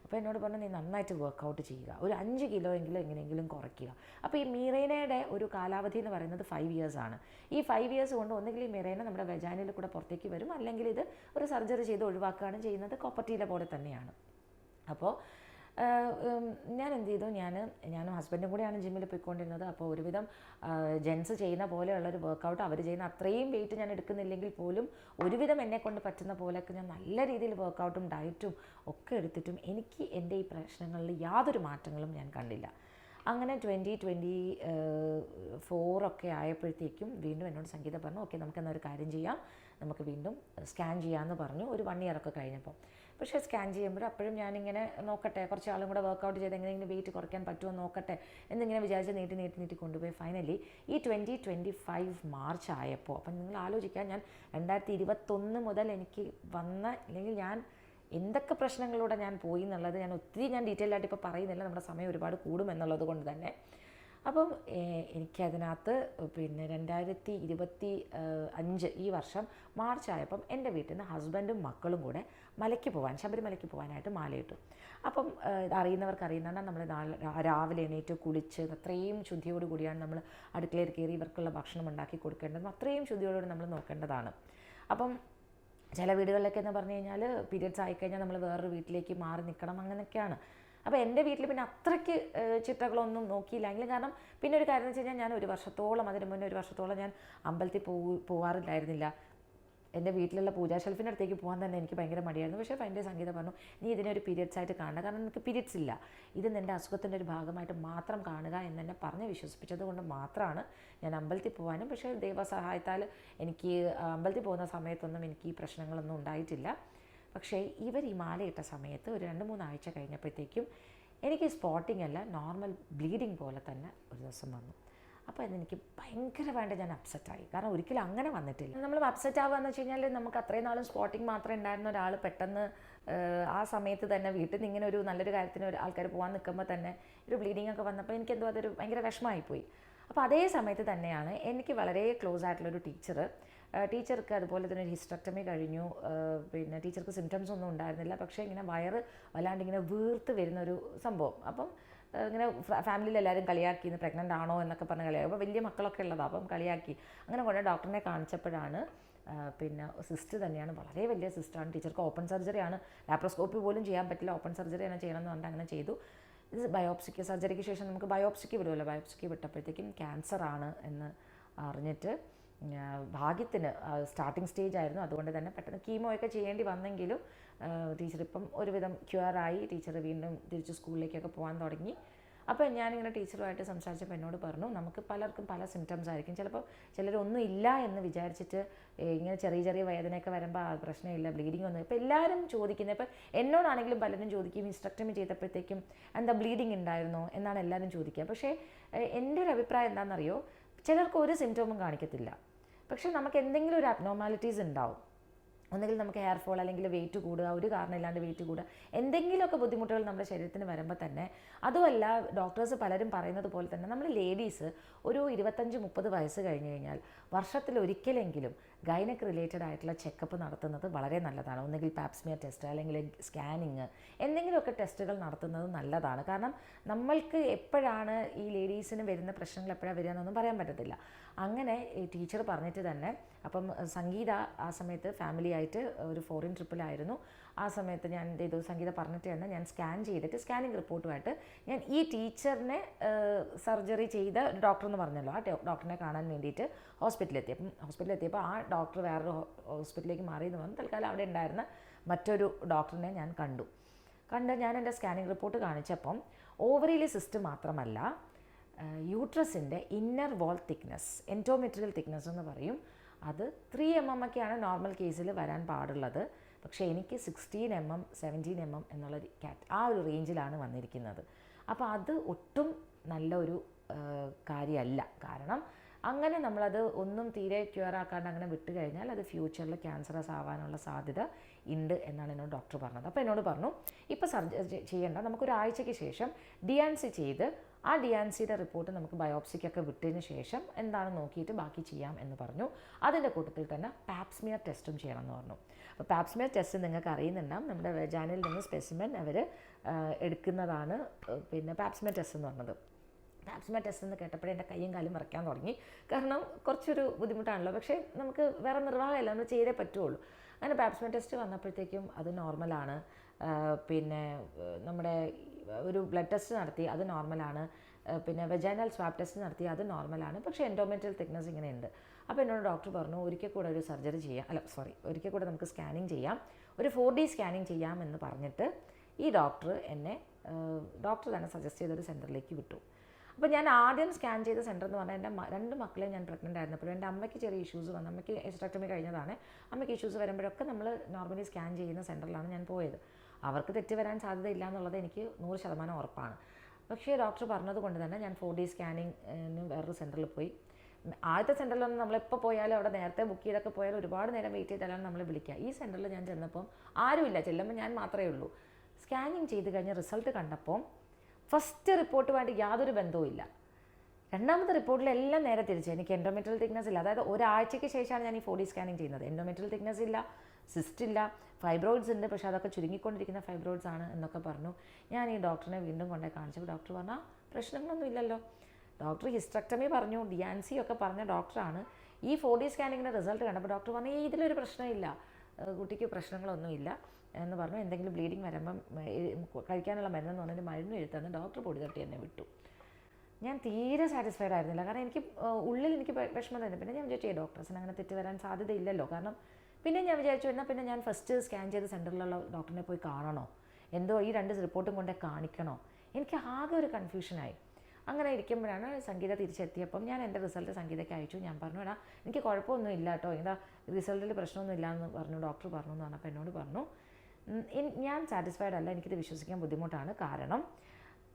അപ്പോൾ എന്നോട് പറഞ്ഞു, നീ നന്നായിട്ട് വർക്കൗട്ട് ചെയ്യുക, ഒരു 5 കിലോ എങ്കിലും എങ്ങനെയെങ്കിലും കുറയ്ക്കുക. അപ്പോൾ ഈ മിറേനയുടെ ഒരു കാലാവധി എന്ന് പറയുന്നത് 5 years ആണ്. ഈ 5 years കൊണ്ട് ഒന്നുകിൽ ഈ മിറേന നമ്മുടെ വെജാനിൽ കൂടെ പുറത്തേക്ക് വരും, അല്ലെങ്കിൽ ഇത് ഒരു സർജറി ചെയ്ത് ഒഴിവാക്കുകയാണ് ചെയ്യുന്നത്. കോപ്പർട്ടീലെ പോലെ തന്നെയാണ്. അപ്പോൾ ഞാൻ എന്ത് ചെയ്തു, ഞാനും ഹസ്ബൻഡും കൂടെയാണ് ജിമ്മിൽ പോയിക്കൊണ്ടിരുന്നത്. അപ്പോൾ ഒരുവിധം ജെൻസ് ചെയ്യുന്ന പോലെയുള്ളൊരു വർക്കൗട്ട് അവർ ചെയ്യുന്ന അത്രയും വെയിറ്റ് ഞാൻ എടുക്കുന്നില്ലെങ്കിൽ പോലും ഒരുവിധം എന്നെക്കൊണ്ട് പറ്റുന്ന പോലെയൊക്കെ ഞാൻ നല്ല രീതിയിൽ വർക്കൗട്ടും ഡയറ്റും ഒക്കെ എടുത്തിട്ടും എനിക്ക് എൻ്റെ ഈ പ്രശ്നങ്ങളിൽ യാതൊരു മാറ്റങ്ങളും ഞാൻ കണ്ടില്ല. അങ്ങനെ 2024 ഒക്കെ ആയപ്പോഴത്തേക്കും വീണ്ടും എന്നോട് സംഗീത പറഞ്ഞു, ഓക്കെ നമുക്കെന്നൊരു കാര്യം ചെയ്യാം, നമുക്ക് വീണ്ടും സ്കാൻ ചെയ്യാമെന്ന് പറഞ്ഞു ഒരു 1 ഇയറൊക്കെ കഴിഞ്ഞപ്പോൾ. പക്ഷേ സ്കാൻ ചെയ്യുമ്പോൾ അപ്പോഴും ഞാനിങ്ങനെ നോക്കട്ടെ, കുറച്ച് ആളും കൂടെ വർക്കൗട്ട് ചെയ്ത് എങ്ങനെയെങ്കിലും വെയിറ്റ് കുറയ്ക്കാൻ പറ്റുമോ നോക്കട്ടെ എന്നിങ്ങനെ വിചാരിച്ച് നീട്ടി കൊണ്ടുപോയി ഫൈനലി ഈ 2025 മാർച്ച് ആയപ്പോൾ, അപ്പം നിങ്ങൾ ആലോചിക്കുക, ഞാൻ 2021 മുതൽ എനിക്ക് വന്ന, അല്ലെങ്കിൽ ഞാൻ എന്തൊക്കെ പ്രശ്നങ്ങളിലൂടെ ഞാൻ പോയി എന്നുള്ളത് ഞാൻ ഒത്തിരി ഡീറ്റെയിൽ ആയിട്ട് ഇപ്പോൾ പറയുന്നില്ല, നമ്മുടെ സമയം ഒരുപാട് കൂടുമെന്നുള്ളത് കൊണ്ട് തന്നെ. അപ്പം എനിക്കതിനകത്ത് പിന്നെ 2025 ഈ വർഷം മാർച്ച് ആയപ്പം എൻ്റെ വീട്ടിൽ നിന്ന് ഹസ്ബൻഡും മക്കളും കൂടെ ശബരിമലയ്ക്ക് പോകാനായിട്ട് മാലയിട്ടു. അപ്പം അറിയുന്നവർക്ക് അറിയുന്നതാണ്, നമ്മൾ രാവിലെ എണീറ്റ് കുളിച്ച് അത്രയും ശുദ്ധിയോട് കൂടിയാണ് നമ്മൾ അടുക്കളയിൽ കയറി ഇവർക്കുള്ള ഭക്ഷണം ഉണ്ടാക്കി കൊടുക്കേണ്ടതും അത്രയും ശുദ്ധിയോടുകൂടി നമ്മൾ നോക്കേണ്ടതാണ്. അപ്പം ചില വീടുകളിലൊക്കെ എന്ന് പറഞ്ഞു കഴിഞ്ഞാൽ പീരിയഡ്സ് ആയിക്കഴിഞ്ഞാൽ നമ്മൾ വേറൊരു വീട്ടിലേക്ക് മാറി നിൽക്കണം, അങ്ങനെയൊക്കെയാണ്. അപ്പോൾ എൻ്റെ വീട്ടിൽ പിന്നെ അത്രയ്ക്ക് ചിട്ടകളൊന്നും നോക്കിയില്ലെങ്കിൽ, കാരണം പിന്നെ ഒരു കാര്യം എന്ന് വെച്ച് കഴിഞ്ഞാൽ ഞാൻ അതിന് മുന്നേ ഒരു വർഷത്തോളം ഞാൻ അമ്പലത്തിൽ പോവാറില്ലായിരുന്നില്ല. എൻ്റെ വീട്ടിലുള്ള പൂജാ ഷെൽഫിൻ്റെ അടുത്തേക്ക് പോകാൻ തന്നെ എനിക്ക് ഭയങ്കര മടിയായിരുന്നു. പക്ഷേ എൻ്റെ സംഗീത പറഞ്ഞു, നീ ഇതിനെ ഒരു പീരിയഡ്സ് ആയിട്ട് കാണുക, കാരണം എനിക്ക് പീരിയഡ്സ് ഇല്ല, ഇത് നിൻ്റെ അസുഖത്തിൻ്റെ ഒരു ഭാഗമായിട്ട് മാത്രം കാണുക എന്നെ പറഞ്ഞ് വിശ്വസിപ്പിച്ചത് കൊണ്ട് മാത്രമാണ് ഞാൻ അമ്പലത്തിൽ പോകാനും. പക്ഷേ ദൈവസഹായത്താൽ എനിക്ക് അമ്പലത്തിൽ പോകുന്ന സമയത്തൊന്നും എനിക്ക് ഈ പ്രശ്നങ്ങളൊന്നും ഉണ്ടായിട്ടില്ല. പക്ഷേ ഇവർ ഈ മാലയിട്ട സമയത്ത് ഒരു 2-3 ആഴ്ച കഴിഞ്ഞപ്പോഴത്തേക്കും എനിക്ക് സ്പോട്ടിംഗ് അല്ല, നോർമൽ ബ്ലീഡിങ് പോലെ തന്നെ ഒരു ദിവസം വന്നു. അപ്പോൾ അതെനിക്ക് ഭയങ്കരമായിട്ട് ഞാൻ അപ്സെറ്റായി, കാരണം ഒരിക്കലും അങ്ങനെ വന്നിട്ടില്ല. നമ്മൾ അപ്സെറ്റ് ആവുക എന്ന് വെച്ച് കഴിഞ്ഞാൽ, നമുക്ക് അത്രയും നാളും സ്പോട്ടിങ് മാത്രം ഉണ്ടായിരുന്ന ഒരാൾ പെട്ടെന്ന് ആ സമയത്ത് തന്നെ വീട്ടിൽ നിന്ന് ഇങ്ങനെ ഒരു നല്ലൊരു കാര്യത്തിന് ആൾക്കാർ പോകാൻ നിൽക്കുമ്പോൾ തന്നെ ഒരു ബ്ലീഡിങ് ഒക്കെ വന്നപ്പോൾ എനിക്കെന്തോ അതൊരു ഭയങ്കര വിഷമമായിപ്പോയി. അപ്പോൾ അതേ സമയത്ത് തന്നെയാണ് എനിക്ക് വളരെ ക്ലോസ് ആയിട്ടുള്ളൊരു ടീച്ചർക്ക് അതുപോലെ തന്നെ ഒരു ഹിസ്റ്റക്ടമി കഴിഞ്ഞു. പിന്നെ ടീച്ചർക്ക് സിംറ്റംസ് ഒന്നും ഉണ്ടായിരുന്നില്ല, പക്ഷേ ഇങ്ങനെ വയറ് വല്ലാണ്ട് ഇങ്ങനെ വീർത്ത് വരുന്നൊരു സംഭവം. അപ്പം ഇങ്ങനെ ഫാമിലിയിൽ എല്ലാവരും കളിയാക്കി, ഇന്ന് പ്രഗ്നൻ്റ് ആണോ എന്നൊക്കെ പറഞ്ഞ് കളിയാക്കി. അപ്പോൾ വലിയ മക്കളൊക്കെ ഉള്ളതാണ്, അപ്പം കളിയാക്കി. അങ്ങനെ കൊണ്ട് ഡോക്ടറിനെ കാണിച്ചപ്പോഴാണ് പിന്നെ സിസ്റ്റ് തന്നെയാണ്, വളരെ വലിയ സിസ്റ്റാണ്. ടീച്ചർക്ക് ഓപ്പൺ സർജറിയാണ്, ലാപ്രോസ്കോപ്പി പോലും ചെയ്യാൻ പറ്റില്ല, ഓപ്പൺ സർജറിയാണ് ചെയ്യണമെന്ന് പറഞ്ഞിട്ട് അങ്ങനെ ചെയ്തു. ഇത് സർജറിക്ക് ശേഷം നമുക്ക് ബയോപ്സിക്ക് വിടുമല്ലോ, ബയോപ്സിക്ക് വിട്ടപ്പോഴത്തേക്കും ക്യാൻസറാണ് എന്ന് അറിഞ്ഞിട്ട് ഭാഗ്യത്തിന് സ്റ്റാർട്ടിങ് സ്റ്റേജ് ആയിരുന്നു, അതുകൊണ്ട് തന്നെ പെട്ടെന്ന് കീമോയൊക്കെ ചെയ്യേണ്ടി വന്നെങ്കിലും ടീച്ചർ ഇപ്പം ഒരുവിധം ക്യൂറായി. ടീച്ചർ വീണ്ടും തിരിച്ച് സ്കൂളിലേക്കൊക്കെ പോകാൻ തുടങ്ങി. അപ്പോൾ ഞാനിങ്ങനെ ടീച്ചറുമായിട്ട് സംസാരിച്ചപ്പോൾ എന്നോട് പറഞ്ഞു, നമുക്ക് പലർക്കും പല സിംറ്റംസ് ആയിരിക്കും, ചിലപ്പോൾ ചിലരൊന്നും ഇല്ല എന്ന് വിചാരിച്ചിട്ട് ഇങ്ങനെ ചെറിയ വേദനയൊക്കെ വരുമ്പോൾ പ്രശ്നമില്ല, ബ്ലീഡിങ് ഒന്നും. ഇപ്പോൾ എല്ലാവരും ചോദിക്കുന്നത്, ഇപ്പോൾ എന്നോടാണെങ്കിലും പലരും ചോദിക്കും, ഹിസ്റ്റക്ടമി ചെയ്തപ്പോഴത്തേക്കും എന്താ ബ്ലീഡിങ് ഉണ്ടായിരുന്നോ എന്നാണ് എല്ലാവരും ചോദിക്കുക. പക്ഷേ എൻ്റെ ഒരു അഭിപ്രായം എന്താണെന്നറിയോ, ചിലർക്ക് ഒരു സിംറ്റവും കാണിക്കത്തില്ല, പക്ഷേ നമുക്ക് എന്തെങ്കിലും ഒരു അബ്നോർമാലിറ്റീസ് ഉണ്ടാവും. ഒന്നുകിൽ നമുക്ക് ഹെയർ ഫോൾ, അല്ലെങ്കിൽ വെയിറ്റ് കൂടുക, ഒരു കാരണമില്ലാണ്ട് വെയിറ്റ് കൂടുക, എന്തെങ്കിലുമൊക്കെ ബുദ്ധിമുട്ടുകൾ നമ്മുടെ ശരീരത്തിന് വരുമ്പോൾ തന്നെ, അതുമല്ല ഡോക്ടേഴ്സ് പലരും പറയുന്നത് പോലെ തന്നെ നമ്മൾ ലേഡീസ് ഒരു 25-30 വയസ്സ് കഴിഞ്ഞ് കഴിഞ്ഞാൽ വർഷത്തിലൊരിക്കലെങ്കിലും ഗൈനക് റിലേറ്റഡ് ആയിട്ടുള്ള ചെക്കപ്പ് നടത്തുന്നത് വളരെ നല്ലതാണ്. ഒന്നുകിൽ പാപ്സ്മിയർ ടെസ്റ്റ് അല്ലെങ്കിൽ സ്കാനിങ്, എന്തെങ്കിലുമൊക്കെ ടെസ്റ്റുകൾ നടത്തുന്നത് നല്ലതാണ്. കാരണം നമ്മൾക്ക് എപ്പോഴാണ് ഈ ലേഡീസിന് വരുന്ന പ്രശ്നങ്ങൾ എപ്പോഴാണ് വരിക എന്നൊന്നും പറയാൻ പറ്റത്തില്ല. അങ്ങനെ ഈ ടീച്ചർ പറഞ്ഞിട്ട് തന്നെ, അപ്പം സംഗീത ആ സമയത്ത് ഫാമിലി ആയിട്ട് ഒരു ഫോറിൻ ട്രിപ്പിലായിരുന്നു. ആ സമയത്ത് ഞാൻ എന്ത് ചെയ്തു, സംഗീത പറഞ്ഞിട്ട് തന്നെ ഞാൻ സ്കാൻ ചെയ്തിട്ട് സ്കാനിങ് റിപ്പോർട്ടുമായിട്ട് ഞാൻ ഈ ടീച്ചറിനെ സർജറി ചെയ്ത ഡോക്ടർ എന്ന് പറഞ്ഞല്ലോ, ആ ഡോക്ടറിനെ കാണാൻ വേണ്ടിയിട്ട് ഹോസ്പിറ്റലിലെത്തിയപ്പോൾ ആ ഡോക്ടർ വേറൊരു ഹോസ്പിറ്റലിലേക്ക് മാറിയെന്ന് പറഞ്ഞു. തൽക്കാലം അവിടെ ഉണ്ടായിരുന്ന മറ്റൊരു ഡോക്ടറിനെ ഞാൻ കണ്ട് ഞാൻ എൻ്റെ സ്കാനിങ് റിപ്പോർട്ട് കാണിച്ചപ്പം ഓവറിയിൽ സിസ്റ്റ് മാത്രമല്ല, യൂട്രസിൻ്റെ inner wall thickness, endometrial thickness എന്ന് പറയും, അത് 3 mm ഒക്കെയാണ് നോർമൽ കേസിൽ വരാൻ പാടുള്ളത്. പക്ഷേ എനിക്ക് 16 mm 17 mm എന്നുള്ള ആ ഒരു റേഞ്ചിലാണ് വന്നിരിക്കുന്നത്. അപ്പോൾ അത് ഒട്ടും നല്ലൊരു കാര്യമല്ല. കാരണം അങ്ങനെ നമ്മളത് ഒന്നും തീരെ ക്യൂറാക്കാണ്ട് അങ്ങനെ വിട്ട് കഴിഞ്ഞാൽ അത് ഫ്യൂച്ചറിൽ ക്യാൻസറസ് ആവാനുള്ള സാധ്യത ഉണ്ട് എന്നാണ് എന്നോട് ഡോക്ടർ പറഞ്ഞത്. അപ്പോൾ എന്നോട് പറഞ്ഞു, ഇപ്പോൾ സർജറി ചെയ്യേണ്ട, നമുക്കൊരാഴ്ചയ്ക്ക് ശേഷം DNC ചെയ്ത് ആ DNCയുടെ റിപ്പോർട്ട് നമുക്ക് ബയോപ്സിക്കൊക്കെ വിട്ടതിന് ശേഷം എന്താണ് നോക്കിയിട്ട് ബാക്കി ചെയ്യാം എന്ന് പറഞ്ഞു. അതിൻ്റെ കൂട്ടത്തിൽ തന്നെ പാപ്സ്മിയർ ടെസ്റ്റും ചെയ്യണമെന്ന് പറഞ്ഞു. അപ്പോൾ പാപ്സ്മിയർ ടെസ്റ്റ് നിങ്ങൾക്ക് അറിയുന്നുണ്ടാവും, നമ്മുടെ വെജാനയിൽ നിന്ന് സ്പെസിമെൻ അവർ എടുക്കുന്നതാണ് പിന്നെ പാപ്സ്മിയർ ടെസ്റ്റ് എന്ന് പറഞ്ഞത്. പാപ്സ്മിയർ ടെസ്റ്റ് എന്ന് കേട്ടപ്പോഴേ എൻ്റെ കയ്യും കാലും വിറയ്ക്കാൻ തുടങ്ങി. കാരണം കുറച്ചൊരു ബുദ്ധിമുട്ടാണല്ലോ, പക്ഷേ നമുക്ക് വേറെ നിർവാഹമില്ല, നമ്മൾ ചെയ്തേ പറ്റുള്ളൂ. അങ്ങനെ പാപ്സ്മിയർ ടെസ്റ്റ് വന്നപ്പോഴത്തേക്കും അത് നോർമലാണ്. പിന്നെ നമ്മുടെ ഒരു ബ്ലഡ് ടെസ്റ്റ് നടത്തി, അത് നോർമലാണ്. പിന്നെ വെജൈനൽ സ്വാബ് ടെസ്റ്റ് നടത്തി, അത് നോർമലാണ്. പക്ഷേ എൻഡോമെട്രിയൽ തിക്നെസ് ഇങ്ങനെയുണ്ട്. അപ്പോൾ എന്നോട് ഡോക്ടർ പറഞ്ഞു, ഒരിക്കൽ കൂടെ ഒരു സർജറി ചെയ്യാം, ഒരിക്കൽ കൂടെ നമുക്ക് സ്കാനിങ് ചെയ്യാം, ഒരു 4D സ്കാനിങ് ചെയ്യാമെന്ന് പറഞ്ഞിട്ട് ഈ ഡോക്ടർ തന്നെ സജസ്റ്റ് ചെയ്തൊരു സെൻറ്ററിലേക്ക് വിട്ടു. അപ്പോൾ ഞാൻ ആദ്യം സ്കാൻ ചെയ്ത സെൻറ്റർ എന്ന് പറഞ്ഞാൽ എൻ്റെ 2 മക്കളെ ഞാൻ പ്രഗ്നൻ്റ് ആയിരുന്നപ്പോഴും എൻ്റെ അമ്മയ്ക്ക് ചെറിയ ഇഷ്യൂസ് വന്നു. അമ്മയ്ക്ക് ഹിസ്റ്ററക്ടമി കഴിഞ്ഞതാണ്. അമ്മയ്ക്ക് ഇഷ്യൂസ് വരുമ്പോഴൊക്കെ നമ്മൾ നോർമലി സ്കാൻ ചെയ്യുന്ന സെൻറ്ററിലാണ് ഞാൻ പോയത്. അവർക്ക് തെറ്റ് വരാൻ സാധ്യതയില്ല എന്നുള്ളത് എനിക്ക് 100% ഉറപ്പാണ്. പക്ഷേ ഡോക്ടർ പറഞ്ഞത് കൊണ്ട് തന്നെ ഞാൻ 4D സ്കാനിങ്ങിന് വേറൊരു സെൻറ്ററിൽ പോയി. ആദ്യത്തെ സെൻറ്ററിലൊന്നും നമ്മളെപ്പോൾ പോയാലും അവിടെ നേരത്തെ ബുക്ക് ചെയ്തൊക്കെ പോയാലും ഒരുപാട് നേരം വെയിറ്റ് ചെയ്താലാണ് നമ്മൾ വിളിക്കുക. ഈ സെൻറ്ററിൽ ഞാൻ ചെന്നപ്പം ആരുമില്ല, ചെല്ലുമ്പോൾ ഞാൻ മാത്രമേ ഉള്ളൂ. സ്കാനിങ് ചെയ്ത് കഴിഞ്ഞ് റിസൾട്ട് കണ്ടപ്പോൾ ഫസ്റ്റ് റിപ്പോർട്ടുമായിട്ട് യാതൊരു ബന്ധവുമില്ല. രണ്ടാമത്തെ റിപ്പോർട്ടിലെല്ലാം നേരെ തിരിച്ച് എനിക്ക് എൻഡോമെട്രിയൽ തിക്നെസ് ഇല്ല. അതായത് ഒരാഴ്ചയ്ക്ക് ശേഷമാണ് ഞാൻ ഈ 4D സ്കാനിങ് ചെയ്യുന്നത്. എൻഡോമെട്രിയൽ തിക്നെസ് ഇല്ല, സിസ്റ്റ് ഇല്ല, ഫൈബ്രോയിഡ്സ് ഉണ്ട്, പക്ഷേ അതൊക്കെ ചുരുങ്ങിക്കൊണ്ടിരിക്കുന്ന ഫൈബ്രോയിഡ്സ് ആണ് എന്നൊക്കെ പറഞ്ഞു. ഞാൻ ഈ ഡോക്ടറിനെ വീണ്ടും കൊണ്ടേ കാണിച്ചപ്പോൾ ഡോക്ടർ പറഞ്ഞാൽ പ്രശ്നങ്ങളൊന്നും ഇല്ലല്ലോ. ഡോക്ടർ ഹിസ്റ്ററക്ടമി പറഞ്ഞു, DNC ഒക്കെ പറഞ്ഞ ഡോക്ടറാണ്. ഈ 4D സ്കാനിങ്ങിൻ്റെ റിസൾട്ട് കണ്ടപ്പോൾ ഡോക്ടർ പറഞ്ഞു ഇതിലൊരു പ്രശ്നമില്ല, കുട്ടിക്ക് പ്രശ്നങ്ങളൊന്നുമില്ല എന്ന് പറഞ്ഞു. എന്തെങ്കിലും ബ്ലീഡിങ് വരുമ്പം കഴിക്കാനുള്ള മരുന്നെന്ന് പറഞ്ഞിട്ട് മരുന്ന് എഴുത്തന്ന് ഡോക്ടർ പൊടി തട്ടി എന്നെ വിട്ടു. ഞാൻ തീരെ സാറ്റിസ്ഫൈഡ് ആയിരുന്നില്ല. കാരണം എനിക്ക് ഉള്ളിൽ എനിക്ക് വിഷമം തന്നെ. പിന്നെ ഞാൻ വിചാരിച്ചു ഡോക്ടേഴ്സിന് അങ്ങനെ തെറ്റ് വരാൻ സാധ്യതയില്ലല്ലോ. കാരണം പിന്നെ ഞാൻ വിചാരിച്ചു എന്നാൽ പിന്നെ ഞാൻ ഫസ്റ്റ് സ്കാൻ ചെയ്ത സെൻറ്ററിലുള്ള ഡോക്ടറിനെ പോയി കാണണോ, എന്തോ ഈ 2 റിപ്പോർട്ടും കൊണ്ടേ കാണിക്കണോ, എനിക്ക് ആകെ ഒരു കൺഫ്യൂഷനായി. അങ്ങനെ ഇരിക്കുമ്പോഴാണ് സംഗീത തിരിച്ചെത്തിയപ്പം ഞാൻ എൻ്റെ റിസൾട്ട് സംഗീതയ്ക്ക് അയച്ചു. ഞാൻ പറഞ്ഞു എടാ എനിക്ക് കുഴപ്പമൊന്നും ഇല്ല കേട്ടോ, ഇതാ റിസൾട്ടിൽ പ്രശ്നമൊന്നും ഇല്ല എന്ന് പറഞ്ഞു, ഡോക്ടർ പറഞ്ഞു എന്ന് പറഞ്ഞപ്പോൾ എന്നോട് പറഞ്ഞു ഞാൻ സാറ്റിസ്ഫൈഡ് അല്ല, എനിക്കിത് വിശ്വസിക്കാൻ ബുദ്ധിമുട്ടാണ്. കാരണം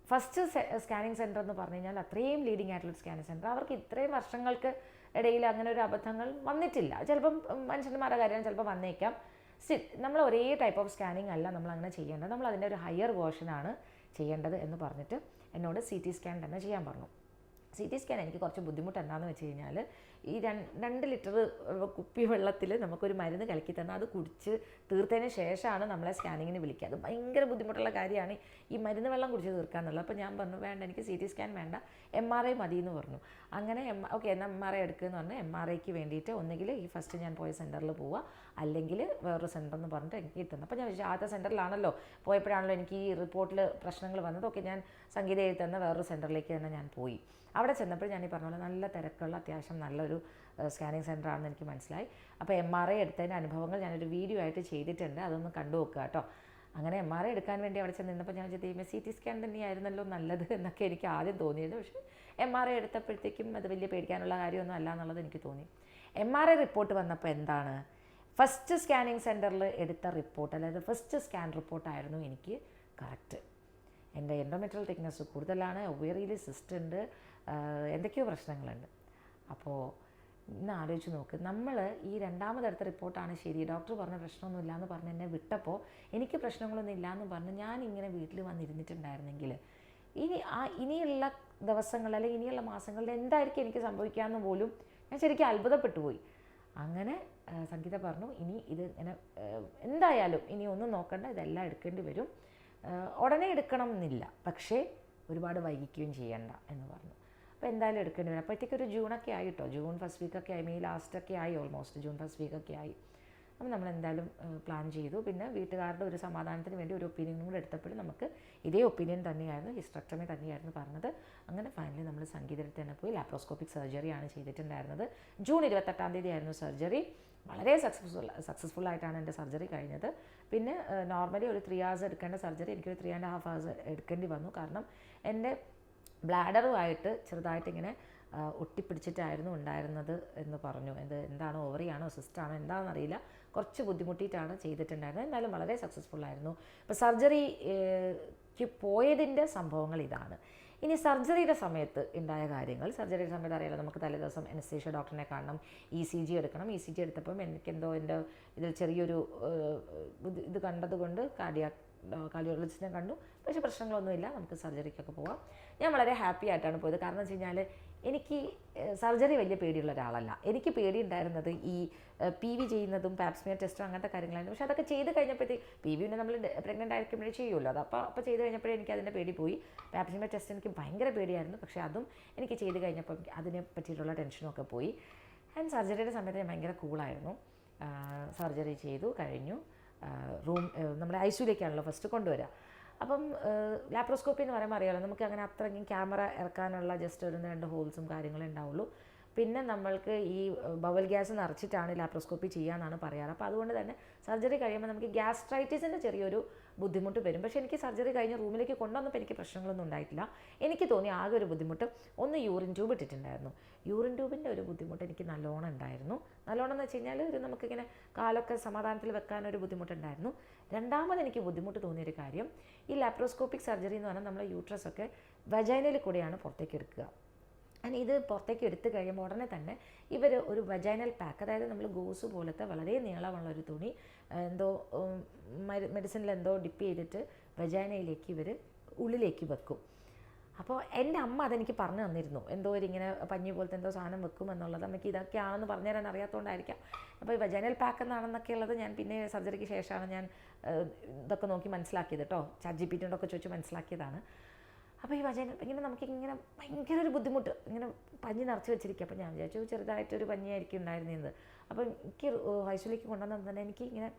ഫസ്റ്റ് സ്കാനിങ് സെൻറ്റർ എന്ന് പറഞ്ഞു കഴിഞ്ഞാൽ അത്രയും ലീഡിങ് ആയിട്ടുള്ള സ്കാനിങ് സെൻറ്റർ, അവർക്ക് ഇത്രയും വർഷങ്ങൾക്ക് ഇടയിൽ അങ്ങനെ ഒരു അബദ്ധങ്ങൾ വന്നിട്ടില്ല. ചിലപ്പം മനുഷ്യന്മാരുടെ കാര്യം ചിലപ്പോൾ വന്നേക്കാം. സ്റ്റിൽ നമ്മൾ ഒരേ ടൈപ്പ് ഓഫ് സ്കാനിങ് അല്ല നമ്മൾ അങ്ങനെ ചെയ്യേണ്ടത്, നമ്മൾ അതിൻ്റെ ഒരു ഹയർ വേർഷനാണ് ചെയ്യേണ്ടത് എന്ന് പറഞ്ഞിട്ട് എന്നോട് CT സ്കാൻ തന്നെ ചെയ്യാൻ പറഞ്ഞു. CT സ്കാൻ എനിക്ക് കുറച്ച് ബുദ്ധിമുട്ട് എന്താണെന്ന് വെച്ച് കഴിഞ്ഞാൽ ഈ 2 ലിറ്റർ കുപ്പി വെള്ളത്തിൽ നമുക്കൊരു മരുന്ന് കലക്കി തന്നാൽ അത് കുടിച്ച് തീർത്തതിന് ശേഷമാണ് നമ്മളെ സ്കാനിങ്ങിന് വിളിക്കുക. അത് ഭയങ്കര ബുദ്ധിമുട്ടുള്ള കാര്യമാണ് ഈ മരുന്ന് വെള്ളം കുടിച്ച് തീർക്കുക എന്നുള്ളത്. അപ്പോൾ ഞാൻ പറഞ്ഞു വേണ്ട, എനിക്ക് CT സ്കാൻ വേണ്ട, MRI മതി എന്ന് പറഞ്ഞു. അങ്ങനെ ഓക്കെ എന്നാൽ MRI എടുക്കുമെന്ന് പറഞ്ഞ് MRIക്ക് വേണ്ടിയിട്ട് ഒന്നുകിൽ ഈ ഫസ്റ്റ് ഞാൻ പോയ സെൻറ്ററിൽ പോവുക, അല്ലെങ്കിൽ വേറൊരു സെൻറ്റർ എന്ന് പറഞ്ഞിട്ട് എനിക്ക് കിട്ടുന്നത്. അപ്പോൾ ഞാൻ വിചാരിച്ചു ആദ്യത്തെ സെൻറ്ററിലാണല്ലോ പോയപ്പോഴാണല്ലോ എനിക്ക് ഈ റിപ്പോർട്ടിൽ പ്രശ്നങ്ങൾ വന്നത്. ഓക്കെ ഞാൻ സംഗീത എഴുതി തന്ന വേറൊരു സെൻറ്ററിലേക്ക് തന്നെ ഞാൻ പോയി. അവിടെ ചെന്നപ്പോൾ ഞാൻ ഈ പറഞ്ഞ പോലെ നല്ല തിരക്കുള്ള അത്യാവശ്യം നല്ലൊരു സ്കാനിങ് സെൻറ്റർ ആണെന്ന് എനിക്ക് മനസ്സിലായി. അപ്പോൾ MRI എടുത്തതിൻ്റെ അനുഭവങ്ങൾ ഞാനൊരു വീഡിയോ ആയിട്ട് ചെയ്തിട്ടുണ്ട്, അതൊന്ന് കണ്ടു നോക്കുക കേട്ടോ. അങ്ങനെ MRI എടുക്കാൻ വേണ്ടി അവിടെ ചെന്ന് നിന്നപ്പോൾ ഞാൻ വിചാരിച്ചു CT സ്കാൻ തന്നെയായിരുന്നല്ലോ നല്ലത് എന്നൊക്കെ എനിക്ക് ആദ്യം തോന്നിയത്. പക്ഷേ MRI എടുത്തപ്പോഴത്തേക്കും അത് വലിയ പേടിക്കാനുള്ള കാര്യമൊന്നും അല്ല എന്നുള്ളത് എനിക്ക് തോന്നി. MRI റിപ്പോർട്ട് വന്നപ്പോൾ എന്താണ്, ഫസ്റ്റ് സ്കാനിങ് സെൻറ്ററിൽ എടുത്ത റിപ്പോർട്ട്, അതായത് ഫസ്റ്റ് സ്കാൻ റിപ്പോർട്ടായിരുന്നു എനിക്ക് കറക്റ്റ്. എൻ്റെ എൻഡോമെട്രിയൽ തിക്നെസ് കൂടുതലാണ്, ഒവേറിയിൽ സിസ്റ്റ് ഉണ്ട്, എന്തൊക്കെയോ പ്രശ്നങ്ങളുണ്ട്. അപ്പോൾ ഇന്ന് ആലോചിച്ച് നോക്ക്, നമ്മൾ ഈ രണ്ടാമതെടുത്ത റിപ്പോർട്ടാണ് ശരി, ഡോക്ടർ പറഞ്ഞ പ്രശ്നമൊന്നുമില്ല എന്ന് പറഞ്ഞ് എന്നെ വിട്ടപ്പോൾ എനിക്ക് പ്രശ്നങ്ങളൊന്നും ഇല്ല എന്ന് പറഞ്ഞ് ഞാനിങ്ങനെ വീട്ടിൽ വന്നിരുന്നിട്ടുണ്ടായിരുന്നെങ്കിൽ ഇനിയുള്ള ദിവസങ്ങൾ അല്ലെങ്കിൽ ഇനിയുള്ള മാസങ്ങളിൽ എന്തായിരിക്കും എനിക്ക് സംഭവിക്കാമെന്ന് പോലും ഞാൻ ശരിക്കും അത്ഭുതപ്പെട്ടു പോയി. അങ്ങനെ സംഗീത പറഞ്ഞു ഇനി ഇത് ഇങ്ങനെ എന്തായാലും ഇനി ഒന്നും നോക്കണ്ട, ഇതെല്ലാം എടുക്കേണ്ടി വരും, ഉടനെ എടുക്കണം എന്നില്ല, പക്ഷേ ഒരുപാട് വൈകിക്കുകയും ചെയ്യണ്ട എന്ന് പറഞ്ഞു. അപ്പോൾ എന്തായാലും എടുക്കേണ്ടി വരും. അപ്പോഴത്തേക്കൊരു ജൂണൊക്കെ ആയി കേട്ടോ, ജൂൺ ഫസ്റ്റ് വീക്കൊക്കെ ആയി, മെയ് ലാസ്റ്റൊക്കെ ആയി, ഓൾമോസ്റ്റ് ജൂൺ ഫസ്റ്റ് വീക്കൊക്കെ ആയി. അപ്പോൾ നമ്മൾ എന്തായാലും പ്ലാൻ ചെയ്തു. പിന്നെ വീട്ടുകാരുടെ ഒരു സമാധാനത്തിന് വേണ്ടി ഒരു ഒപ്പീനിയനും കൂടെ എടുത്തപ്പോഴും നമുക്ക് ഇതേ ഒപ്പീനിയൻ തന്നെയായിരുന്നു, ഹിസ്റ്ററക്ടമി തന്നെയായിരുന്നു പറഞ്ഞത്. അങ്ങനെ ഫൈനലി നമ്മൾ സംഗീതത്തിൽ തന്നെ പോയി ലാപ്രോസ്കോപ്പിക് സർജറിയാണ് ചെയ്തിട്ടുണ്ടായിരുന്നത്. ജൂൺ 28 ആയിരുന്നു സർജറി. വളരെ സക്സസ്ഫുള്ളായിട്ടാണ് എൻ്റെ സർജറി കഴിഞ്ഞത്. പിന്നെ നോർമലി ഒരു 3 hours എടുക്കേണ്ട സർജറി എനിക്കൊരു 3.5 hours എടുക്കേണ്ടി വന്നു. കാരണം എൻ്റെ ബ്ലാഡറുമായിട്ട് ചെറുതായിട്ടിങ്ങനെ ഒട്ടിപ്പിടിച്ചിട്ടായിരുന്നു ഉണ്ടായിരുന്നത് എന്ന് പറഞ്ഞു. എന്താണ് ഓവറിയാണോ സിസ്റ്റാണോ എന്താണെന്നറിയില്ല, കുറച്ച് ബുദ്ധിമുട്ടിയിട്ടാണ് ചെയ്തിട്ടുണ്ടായിരുന്നത്. എന്നാലും വളരെ സക്സസ്ഫുള്ളായിരുന്നു. ഇപ്പോൾ സർജറിക്ക് പോയതിൻ്റെ സംഭവങ്ങൾ ഇതാണ്. ഇനി സർജറിയുടെ സമയത്ത് ഉണ്ടായ കാര്യങ്ങൾ. സർജറിയുടെ സമയത്ത് അറിയാലോ, നമുക്ക് തലേദിവസം അനസ്തേഷ്യ ഡോക്ടറിനെ കാണണം, ECG എടുക്കണം. ECG എടുത്തപ്പം എനിക്കെന്തോ എൻ്റെ ഇതിൽ ചെറിയൊരു ഇത് കണ്ടതുകൊണ്ട് കാർഡിയോളജിസ്റ്റിനെ കണ്ടു. പക്ഷേ പ്രശ്നങ്ങളൊന്നുമില്ല, നമുക്ക് സർജറിക്കൊക്കെ പോവാം. ഞാൻ വളരെ ഹാപ്പി ആയിട്ടാണ് പോയത്. കാരണം എന്ന് വെച്ച് കഴിഞ്ഞാൽ എനിക്ക് സർജറി വലിയ പേടിയുള്ള ഒരാളല്ല. എനിക്ക് പേടിയുണ്ടായിരുന്നത് ഈ PV ചെയ്യുന്നതും പാപ്സ്മിയർ ടെസ്റ്റും അങ്ങനത്തെ കാര്യങ്ങളായിരുന്നു. പക്ഷേ അതൊക്കെ ചെയ്ത് കഴിഞ്ഞപ്പോഴത്തേക്ക് PV പിന്നെ നമ്മൾ പ്രഗ്നൻ്റ് ആയിരിക്കുമ്പോഴേ ചെയ്യുമല്ലോ, അത് അപ്പോൾ ചെയ്ത് കഴിഞ്ഞപ്പോഴേ എനിക്ക് അതിൻ്റെ പേടി പോയി. പാപ്സ്മിയർ ടെസ്റ്റ് എനിക്ക് ഭയങ്കര പേടിയായിരുന്നു. പക്ഷേ അതും എനിക്ക് ചെയ്ത് കഴിഞ്ഞപ്പോൾ അതിനെ പറ്റിയിട്ടുള്ള ടെൻഷനൊക്കെ പോയി. ആൻഡ് സർജറിയുടെ സമയത്ത് ഞാൻ ഭയങ്കര കൂളായിരുന്നു. സർജറി ചെയ്തു കഴിഞ്ഞു. നമ്മുടെ ICUയിലേക്കാണല്ലോ ഫസ്റ്റ് കൊണ്ടുവരിക. അപ്പം ലാപ്രോസ്കോപ്പി എന്ന് പറയുമ്പോൾ അറിയാമല്ലോ, നമുക്ക് അങ്ങനെ അത്രയ്ക്കും ക്യാമറ ഇറക്കാനുള്ള ജസ്റ്റ് ഒരു 2 ഹോൾസും കാര്യങ്ങളേ ഉണ്ടാവുള്ളൂ. പിന്നെ നമ്മൾക്ക് ഈ ബവൽ ഗ്യാസ് നിറച്ചിട്ടാണ് ലാപ്രോസ്കോപ്പി ചെയ്യാമെന്നാണ് പറയാറ്. അപ്പോൾ അതുകൊണ്ട് തന്നെ സർജറി കഴിയുമ്പോൾ നമുക്ക് ഗ്യാസ്ട്രൈറ്റിസിൻ്റെ ചെറിയൊരു ബുദ്ധിമുട്ട് വരും. പക്ഷേ എനിക്ക് സർജറി കഴിഞ്ഞ് റൂമിലേക്ക് കൊണ്ടുവന്നപ്പോൾ എനിക്ക് പ്രശ്നങ്ങളൊന്നും ഉണ്ടായിട്ടില്ല. എനിക്ക് തോന്നി ആകെ ഒരു ബുദ്ധിമുട്ട് ഒന്ന് യൂറിൻ ട്യൂബ് ഇട്ടിട്ടുണ്ടായിരുന്നു. യൂറിൻ ട്യൂബിൻ്റെ ഒരു ബുദ്ധിമുട്ട് എനിക്ക് നല്ലോണം ഉണ്ടായിരുന്നു. നല്ലോണം എന്ന് വെച്ച് കഴിഞ്ഞാൽ ഒരു നമുക്കിങ്ങനെ കാലൊക്കെ സമാധാനത്തിൽ വെക്കാനൊരു ബുദ്ധിമുട്ടുണ്ടായിരുന്നു. രണ്ടാമത് എനിക്ക് ബുദ്ധിമുട്ട് തോന്നിയൊരു കാര്യം, ഈ ലാപ്രോസ്കോപ്പിക് സർജറി എന്ന് പറഞ്ഞാൽ നമ്മളെ യൂട്രസൊക്കെ വജൈനയിൽ കൂടെയാണ് പുറത്തേക്ക് എടുക്കുക. ആൻഡ് ഇത് പുറത്തേക്ക് എടുത്തു കഴിയുമ്പോൾ ഉടനെ തന്നെ ഇവർ ഒരു വജൈനൽ പാക്ക്, അതായത് നമ്മൾ ഗോസ് പോലത്തെ വളരെ നീളമുള്ളൊരു തുണി എന്തോ മെഡിസിനിൽ എന്തോ ഡിപ്പ് ചെയ്തിട്ട് വജൈനയിലേക്ക് ഇവർ ഉള്ളിലേക്ക് വെക്കും. അപ്പോൾ എൻ്റെ അമ്മ അതെനിക്ക് പറഞ്ഞു തന്നിരുന്നു, എന്തോ ഇങ്ങനെ പഞ്ഞി പോലത്തെ എന്തോ സാധനം വെക്കും എന്നുള്ളത്. നമുക്ക് ഇതൊക്കെയാണെന്ന് പറഞ്ഞു തരാൻ അറിയാത്തതുകൊണ്ടായിരിക്കാം. അപ്പോൾ ഈ വജൈനൽ പാക്ക് എന്നാണെന്നൊക്കെ ഉള്ളത് ഞാൻ പിന്നെ സർജറിക്ക് ശേഷമാണ് ഞാൻ ഇതൊക്കെ നോക്കി മനസ്സിലാക്കിയത് കേട്ടോ. ChatGPT ഒക്കെ ചോദിച്ച് മനസ്സിലാക്കിയതാണ്. അപ്പോൾ ഈ വജൈനൽ ഇങ്ങനെ നമുക്കിങ്ങനെ ഭയങ്കര ഒരു ബുദ്ധിമുട്ട്, ഇങ്ങനെ പഞ്ഞി നിറച്ച് വെച്ചിരിക്കുക. അപ്പോൾ ഞാൻ വിചാരിച്ചു ചെറുതായിട്ടൊരു പഞ്ഞിയായിരിക്കും ഉണ്ടായിരുന്നത്. അപ്പോൾ എനിക്ക് ഹൈസ്കൂളിലേക്ക് കൊണ്ടുവന്നാൽ തന്നെ എനിക്ക് ഇങ്ങനെ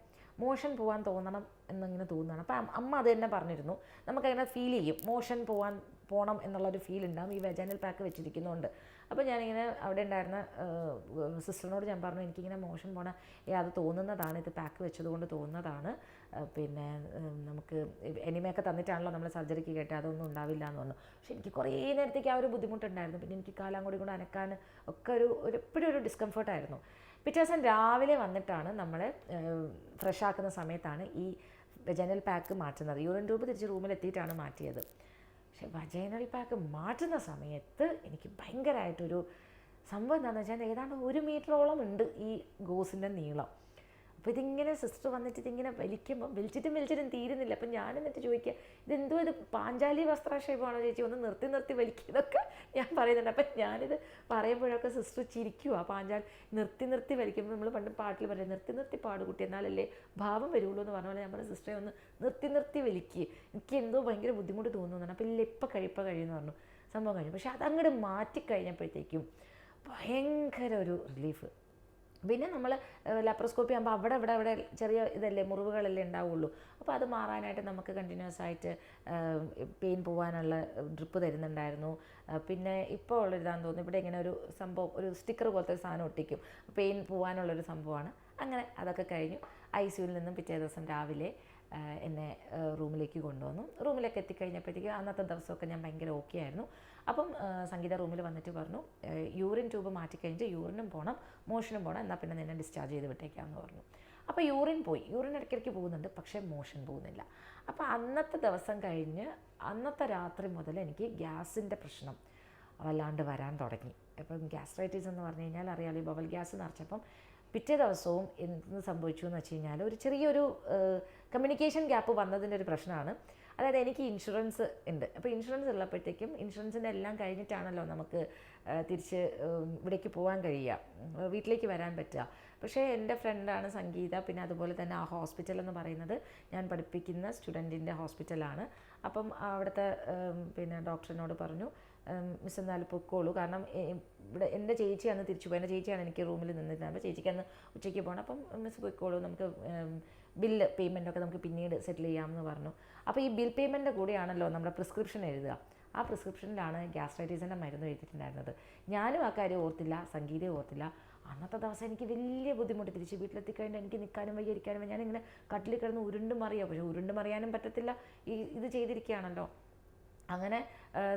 മോഷൻ പോകാൻ തോന്നണം എന്നിങ്ങനെ തോന്നുകയാണ്. അപ്പോൾ അമ്മ അത് തന്നെ പറഞ്ഞിരുന്നു, നമുക്കങ്ങനെ ഫീൽ ചെയ്യും, മോഷൻ പോകണം എന്നുള്ളൊരു ഫീൽ ഉണ്ടാകും ഈ വെജൈനൽ പാക്ക് വെച്ചിരിക്കുന്നതുകൊണ്ട്. അപ്പോൾ ഞാനിങ്ങനെ അവിടെ ഉണ്ടായിരുന്ന സിസ്റ്ററിനോട് ഞാൻ പറഞ്ഞു, എനിക്കിങ്ങനെ മോഷൻ പോകണം, അത് തോന്നുന്നതാണ്, ഇത് പാക്ക് വെച്ചതുകൊണ്ട് തോന്നുന്നതാണ്, പിന്നെ നമുക്ക് എനിമയൊക്കെ തന്നിട്ടാണല്ലോ നമ്മൾ സർജറിക്ക് കേട്ടത്, അതൊന്നും ഉണ്ടാവില്ല എന്ന് പറഞ്ഞു. പക്ഷേ എനിക്ക് കുറേ നേരത്തേക്ക് ആ ഒരു ബുദ്ധിമുട്ടുണ്ടായിരുന്നു. പിന്നെ എനിക്ക് കാലാം കൂടി കൊണ്ട് അനക്കാൻ ഒക്കെ എപ്പോഴും ഒരു ഡിസ്കംഫർട്ടായിരുന്നു. പിറ്റേ ദിവസം രാവിലെ വന്നിട്ടാണ് നമ്മൾ ഫ്രഷ് ആക്കുന്ന സമയത്താണ് ഈ വെജൈനൽ പാക്ക് മാറ്റുന്നത്. യൂറിൻ ട്യൂബ് തിരിച്ച് റൂമിലെത്തിയിട്ടാണ് മാറ്റിയത്. പക്ഷേ വജൈനൽ പാക്ക് മാറ്റുന്ന സമയത്ത് എനിക്ക് ഭയങ്കരമായിട്ടൊരു സംഭവം എന്താണെന്ന് വെച്ചാൽ ഏതാണ്ട് 1 മീറ്ററോളം ഉണ്ട് ഈ ഗോസിൻ്റെ നീളം. അപ്പോൾ ഇതിങ്ങനെ സിസ്റ്റർ വന്നിട്ട് ഇതിങ്ങനെ വലിച്ചിട്ടും തീരുന്നില്ല. അപ്പം ഞാൻ എന്നിട്ട് ചോദിക്കുക, ഇതെന്തോ ഇത് പാഞ്ചാലി വസ്ത്രാക്ഷേപമാണോ ചേച്ചി, ഒന്ന് നിർത്തി വലിക്കുന്നതൊക്കെ ഞാൻ പറയുന്നുണ്ട്. അപ്പം ഞാനിത് പറയുമ്പോഴൊക്കെ സിസ്റ്റർ ചിരിക്കുക. പാഞ്ചാലി നിർത്തി വലിക്കുമ്പോൾ നമ്മൾ പണ്ട് പാട്ടിൽ പറയും, നിർത്തി പാടുകുട്ടി എന്നാലല്ലേ ഭാവം വരുള്ളൂ എന്ന് പറഞ്ഞ പോലെ നമ്മുടെ സിസ്റ്ററെ ഒന്ന് നിർത്തി വലിക്കുക. എനിക്ക് എന്തോ ഭയങ്കര ബുദ്ധിമുട്ട് തോന്നുന്നതാണ്. അപ്പം ഇല്ല ഇപ്പം കഴിയുമെന്ന് പറഞ്ഞു. സംഭവം കഴിഞ്ഞു. പക്ഷെ അതങ്ങോട്ട് മാറ്റിക്കഴിഞ്ഞപ്പോഴത്തേക്കും ഭയങ്കര ഒരു റിലീഫ്. പിന്നെ നമ്മൾ ലാപ്രോസ്കോപ്പി ആകുമ്പോൾ അവിടെ ചെറിയ ഇതല്ലേ, മുറിവുകളല്ലേ ഉണ്ടാവുള്ളൂ. അപ്പോൾ അത് മാറാനായിട്ട് നമുക്ക് കണ്ടിന്യൂസ് ആയിട്ട് പെയിൻ പോകാനുള്ള ഡ്രിപ്പ് തരുന്നുണ്ടായിരുന്നു. പിന്നെ ഇപ്പോൾ ഉള്ളൊരിതാന്ന് തോന്നുന്നു, ഇവിടെ ഇങ്ങനെ ഒരു സംഭവം, ഒരു സ്റ്റിക്കർ പോലത്തെ ഒരു സാധനം ഒട്ടിക്കും, പെയിൻ പോകാനുള്ളൊരു സംഭവമാണ്. അങ്ങനെ അതൊക്കെ കഴിഞ്ഞു. ICUവിൽ നിന്നും പിറ്റേ ദിവസം രാവിലെ എന്നെ റൂമിലേക്ക് കൊണ്ടുവന്നു. റൂമിലേക്ക് എത്തിക്കഴിഞ്ഞപ്പോഴത്തേക്ക് അന്നത്തെ ദിവസമൊക്കെ ഞാൻ ഭയങ്കര ഓക്കെ ആയിരുന്നു. അപ്പം സംഗീത റൂമിൽ വന്നിട്ട് പറഞ്ഞു, യൂറിൻ ട്യൂബ് മാറ്റിക്കഴിഞ്ഞിട്ട് യൂറിനും പോകണം, മോഷനും പോകണം, എന്നാൽ പിന്നെ നിന്നെ ഡിസ്ചാർജ് ചെയ്ത് വിട്ടേക്കാമെന്ന് പറഞ്ഞു. അപ്പോൾ യൂറിൻ ഇടയ്ക്കിടയ്ക്ക് പോകുന്നുണ്ട്, പക്ഷേ മോഷൻ പോകുന്നില്ല. അപ്പോൾ അന്നത്തെ ദിവസം കഴിഞ്ഞ് അന്നത്തെ രാത്രി മുതൽ എനിക്ക് ഗ്യാസിൻ്റെ പ്രശ്നം വല്ലാണ്ട് വരാൻ തുടങ്ങി. അപ്പം ഗ്യാസ്ട്രൈറ്റിസ് എന്ന് പറഞ്ഞു കഴിഞ്ഞാൽ അറിയാമല്ലോ, ഈ ബവൽ ഗ്യാസ് നിറച്ചപ്പം പിറ്റേ ദിവസവും എന്ത് സംഭവിച്ചു എന്ന് വെച്ച് കഴിഞ്ഞാൽ ഒരു ചെറിയൊരു കമ്മ്യൂണിക്കേഷൻ ഗ്യാപ്പ് വന്നതിൻ്റെ ഒരു പ്രശ്നമാണ്. അതായത് എനിക്ക് ഇൻഷുറൻസ് ഉണ്ട്. അപ്പോൾ ഇൻഷുറൻസ് ഉള്ളപ്പോഴത്തേക്കും ഇൻഷുറൻസിൻ്റെ എല്ലാം കഴിഞ്ഞിട്ടാണല്ലോ നമുക്ക് തിരിച്ച് ഇവിടേക്ക് പോകാൻ കഴിയുക, വീട്ടിലേക്ക് വരാൻ പറ്റുക. പക്ഷേ എൻ്റെ ഫ്രണ്ടാണ് സംഗീത. പിന്നെ അതുപോലെ തന്നെ ആ ഹോസ്പിറ്റൽ എന്ന് പറയുന്നത് ഞാൻ പഠിപ്പിക്കുന്ന സ്റ്റുഡൻറ്റിൻ്റെ ഹോസ്പിറ്റലാണ്. അപ്പം അവിടുത്തെ പിന്നെ ഡോക്ടറിനോട് പറഞ്ഞു, മിസ് എന്നാലും പൊക്കോളൂ, കാരണം ഇവിടെ എൻ്റെ ചേച്ചി അന്ന് തിരിച്ചു പോയി. എൻ്റെ ചേച്ചിയാണ് എനിക്ക് റൂമിൽ നിന്നിരുന്നത്. അപ്പോൾ ചേച്ചിക്ക് അന്ന് ഉച്ചയ്ക്ക് പോകണം. അപ്പം മിസ് പൊയ്ക്കോളൂ, നമുക്ക് ബില്ല് പേയ്മെൻറ്റൊക്കെ നമുക്ക് പിന്നീട് സെറ്റിൽ ചെയ്യാമെന്ന് പറഞ്ഞു. അപ്പോൾ ഈ ബിൽ പേയ്മെൻറ്റിൻ്റെ കൂടെയാണല്ലോ നമ്മുടെ പ്രിസ്ക്രിപ്ഷൻ എഴുതുക. ആ പ്രിസ്ക്രിപ്ഷനിലാണ് ഗ്യാസ്ട്രൈറ്റിസിൻ്റെ മരുന്ന് എഴുതിയിട്ടുണ്ടായിരുന്നത്. ഞാനും ആ കാര്യം ഓർത്തില്ല, സംഗീതയും ഓർത്തില്ല. അന്നത്തെ ദിവസം എനിക്ക് വലിയ ബുദ്ധിമുട്ട്. തിരിച്ച് വീട്ടിലെത്തിക്കഴിഞ്ഞാൽ എനിക്ക് നിൽക്കാനും വയ്യ, ഇരിക്കാനും വയ്യ. ഞാനിങ്ങനെ കട്ടിലിൽ കിടന്ന് ഉരുണ്ട് മറിയുക. പക്ഷേ ഉരുണ്ട് മറിയാനും പറ്റത്തില്ല, ഇത് ചെയ്തിരിക്കുകയാണല്ലോ. അങ്ങനെ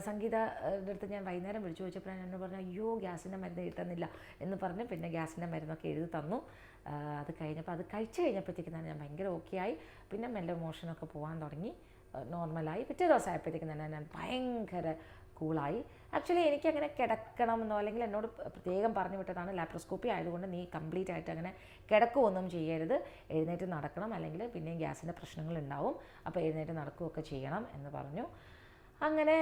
സംഗീതയുടെ അടുത്ത് ഞാൻ വൈകുന്നേരം വിളിച്ചു ചോദിച്ചപ്പോഴാണ് എന്നോട് പറഞ്ഞു, അയ്യോ ഗ്യാസിൻ്റെ മരുന്ന് കിട്ടുന്നില്ല എന്ന് പറഞ്ഞ് പിന്നെ ഗ്യാസിൻ്റെ മരുന്നൊക്കെ എഴുതി തന്നു. അത് കഴിഞ്ഞപ്പോൾ അത് കഴിച്ച് കഴിഞ്ഞപ്പോഴത്തേക്കും തന്നെ ഞാൻ ഭയങ്കര ഓക്കെ ആയി. പിന്നെ മെല്ലെ മോഷനൊക്കെ പോകാൻ തുടങ്ങി, നോർമലായി. പിറ്റേ ദിവസം ആയപ്പോഴത്തേക്കും തന്നെ ഞാൻ ഭയങ്കര കൂളായി. ആക്ച്വലി എനിക്കങ്ങനെ കിടക്കണമെന്നോ അല്ലെങ്കിൽ എന്നോട് പ്രത്യേകം പറഞ്ഞു വിട്ടതാണ്, ലാപ്രോസ്കോപ്പി ആയതുകൊണ്ട് നീ കംപ്ലീറ്റ് ആയിട്ട് അങ്ങനെ കിടക്കുകയൊന്നും ചെയ്യരുത്, എഴുന്നേറ്റ് നടക്കണം, അല്ലെങ്കിൽ പിന്നെയും ഗ്യാസിൻ്റെ പ്രശ്നങ്ങളുണ്ടാവും, അപ്പോൾ എഴുന്നേറ്റ് നടക്കുകയൊക്കെ ചെയ്യണം എന്ന് പറഞ്ഞു. അങ്ങനെ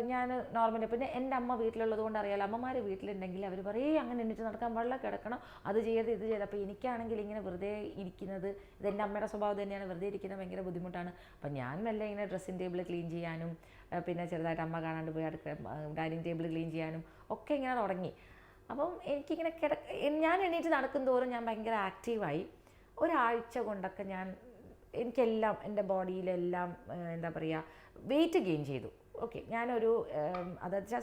ഞാൻ നോർമലി, പിന്നെ എൻ്റെ അമ്മ വീട്ടിലുള്ളത് കൊണ്ട് അറിയാമല്ലോ, അമ്മമാർ വീട്ടിലുണ്ടെങ്കിൽ അവർ പറയും അങ്ങനെ എണീറ്റ് നടക്കാൻ പാടില്ല, കിടക്കണം, അത് ചെയ്യരുത്, ഇത് ചെയ്ത്. അപ്പോൾ എനിക്കാണെങ്കിൽ ഇങ്ങനെ വെറുതെ ഇരിക്കുന്നത്, ഇതെൻ്റെ അമ്മയുടെ സ്വഭാവം തന്നെയാണ്, വെറുതെ ഇരിക്കുന്നത് ഭയങ്കര ബുദ്ധിമുട്ടാണ്. അപ്പം ഞാൻ മെല്ലെ ഇങ്ങനെ ഡ്രസ്സിംഗ് ടേബിൾ ക്ലീൻ ചെയ്യാനും പിന്നെ ചെറുതായിട്ട് അമ്മ കാണാണ്ട് പോയി ഡൈനിങ് ടേബിൾ ക്ലീൻ ചെയ്യാനും ഒക്കെ ഇങ്ങനെ തുടങ്ങി. അപ്പം എനിക്കിങ്ങനെ ഞാൻ എണീറ്റ് നടക്കും തോറും ഞാൻ ഭയങ്കര ആക്റ്റീവായി. ഒരാഴ്ച കൊണ്ടൊക്കെ ഞാൻ എനിക്കെല്ലാം എൻ്റെ ബോഡിയിലെല്ലാം എന്താ പറയുക വെയിറ്റ് ഗെയിൻ ചെയ്തു. ഓക്കെ, ഞാനൊരു അതെന്ന് വെച്ചാൽ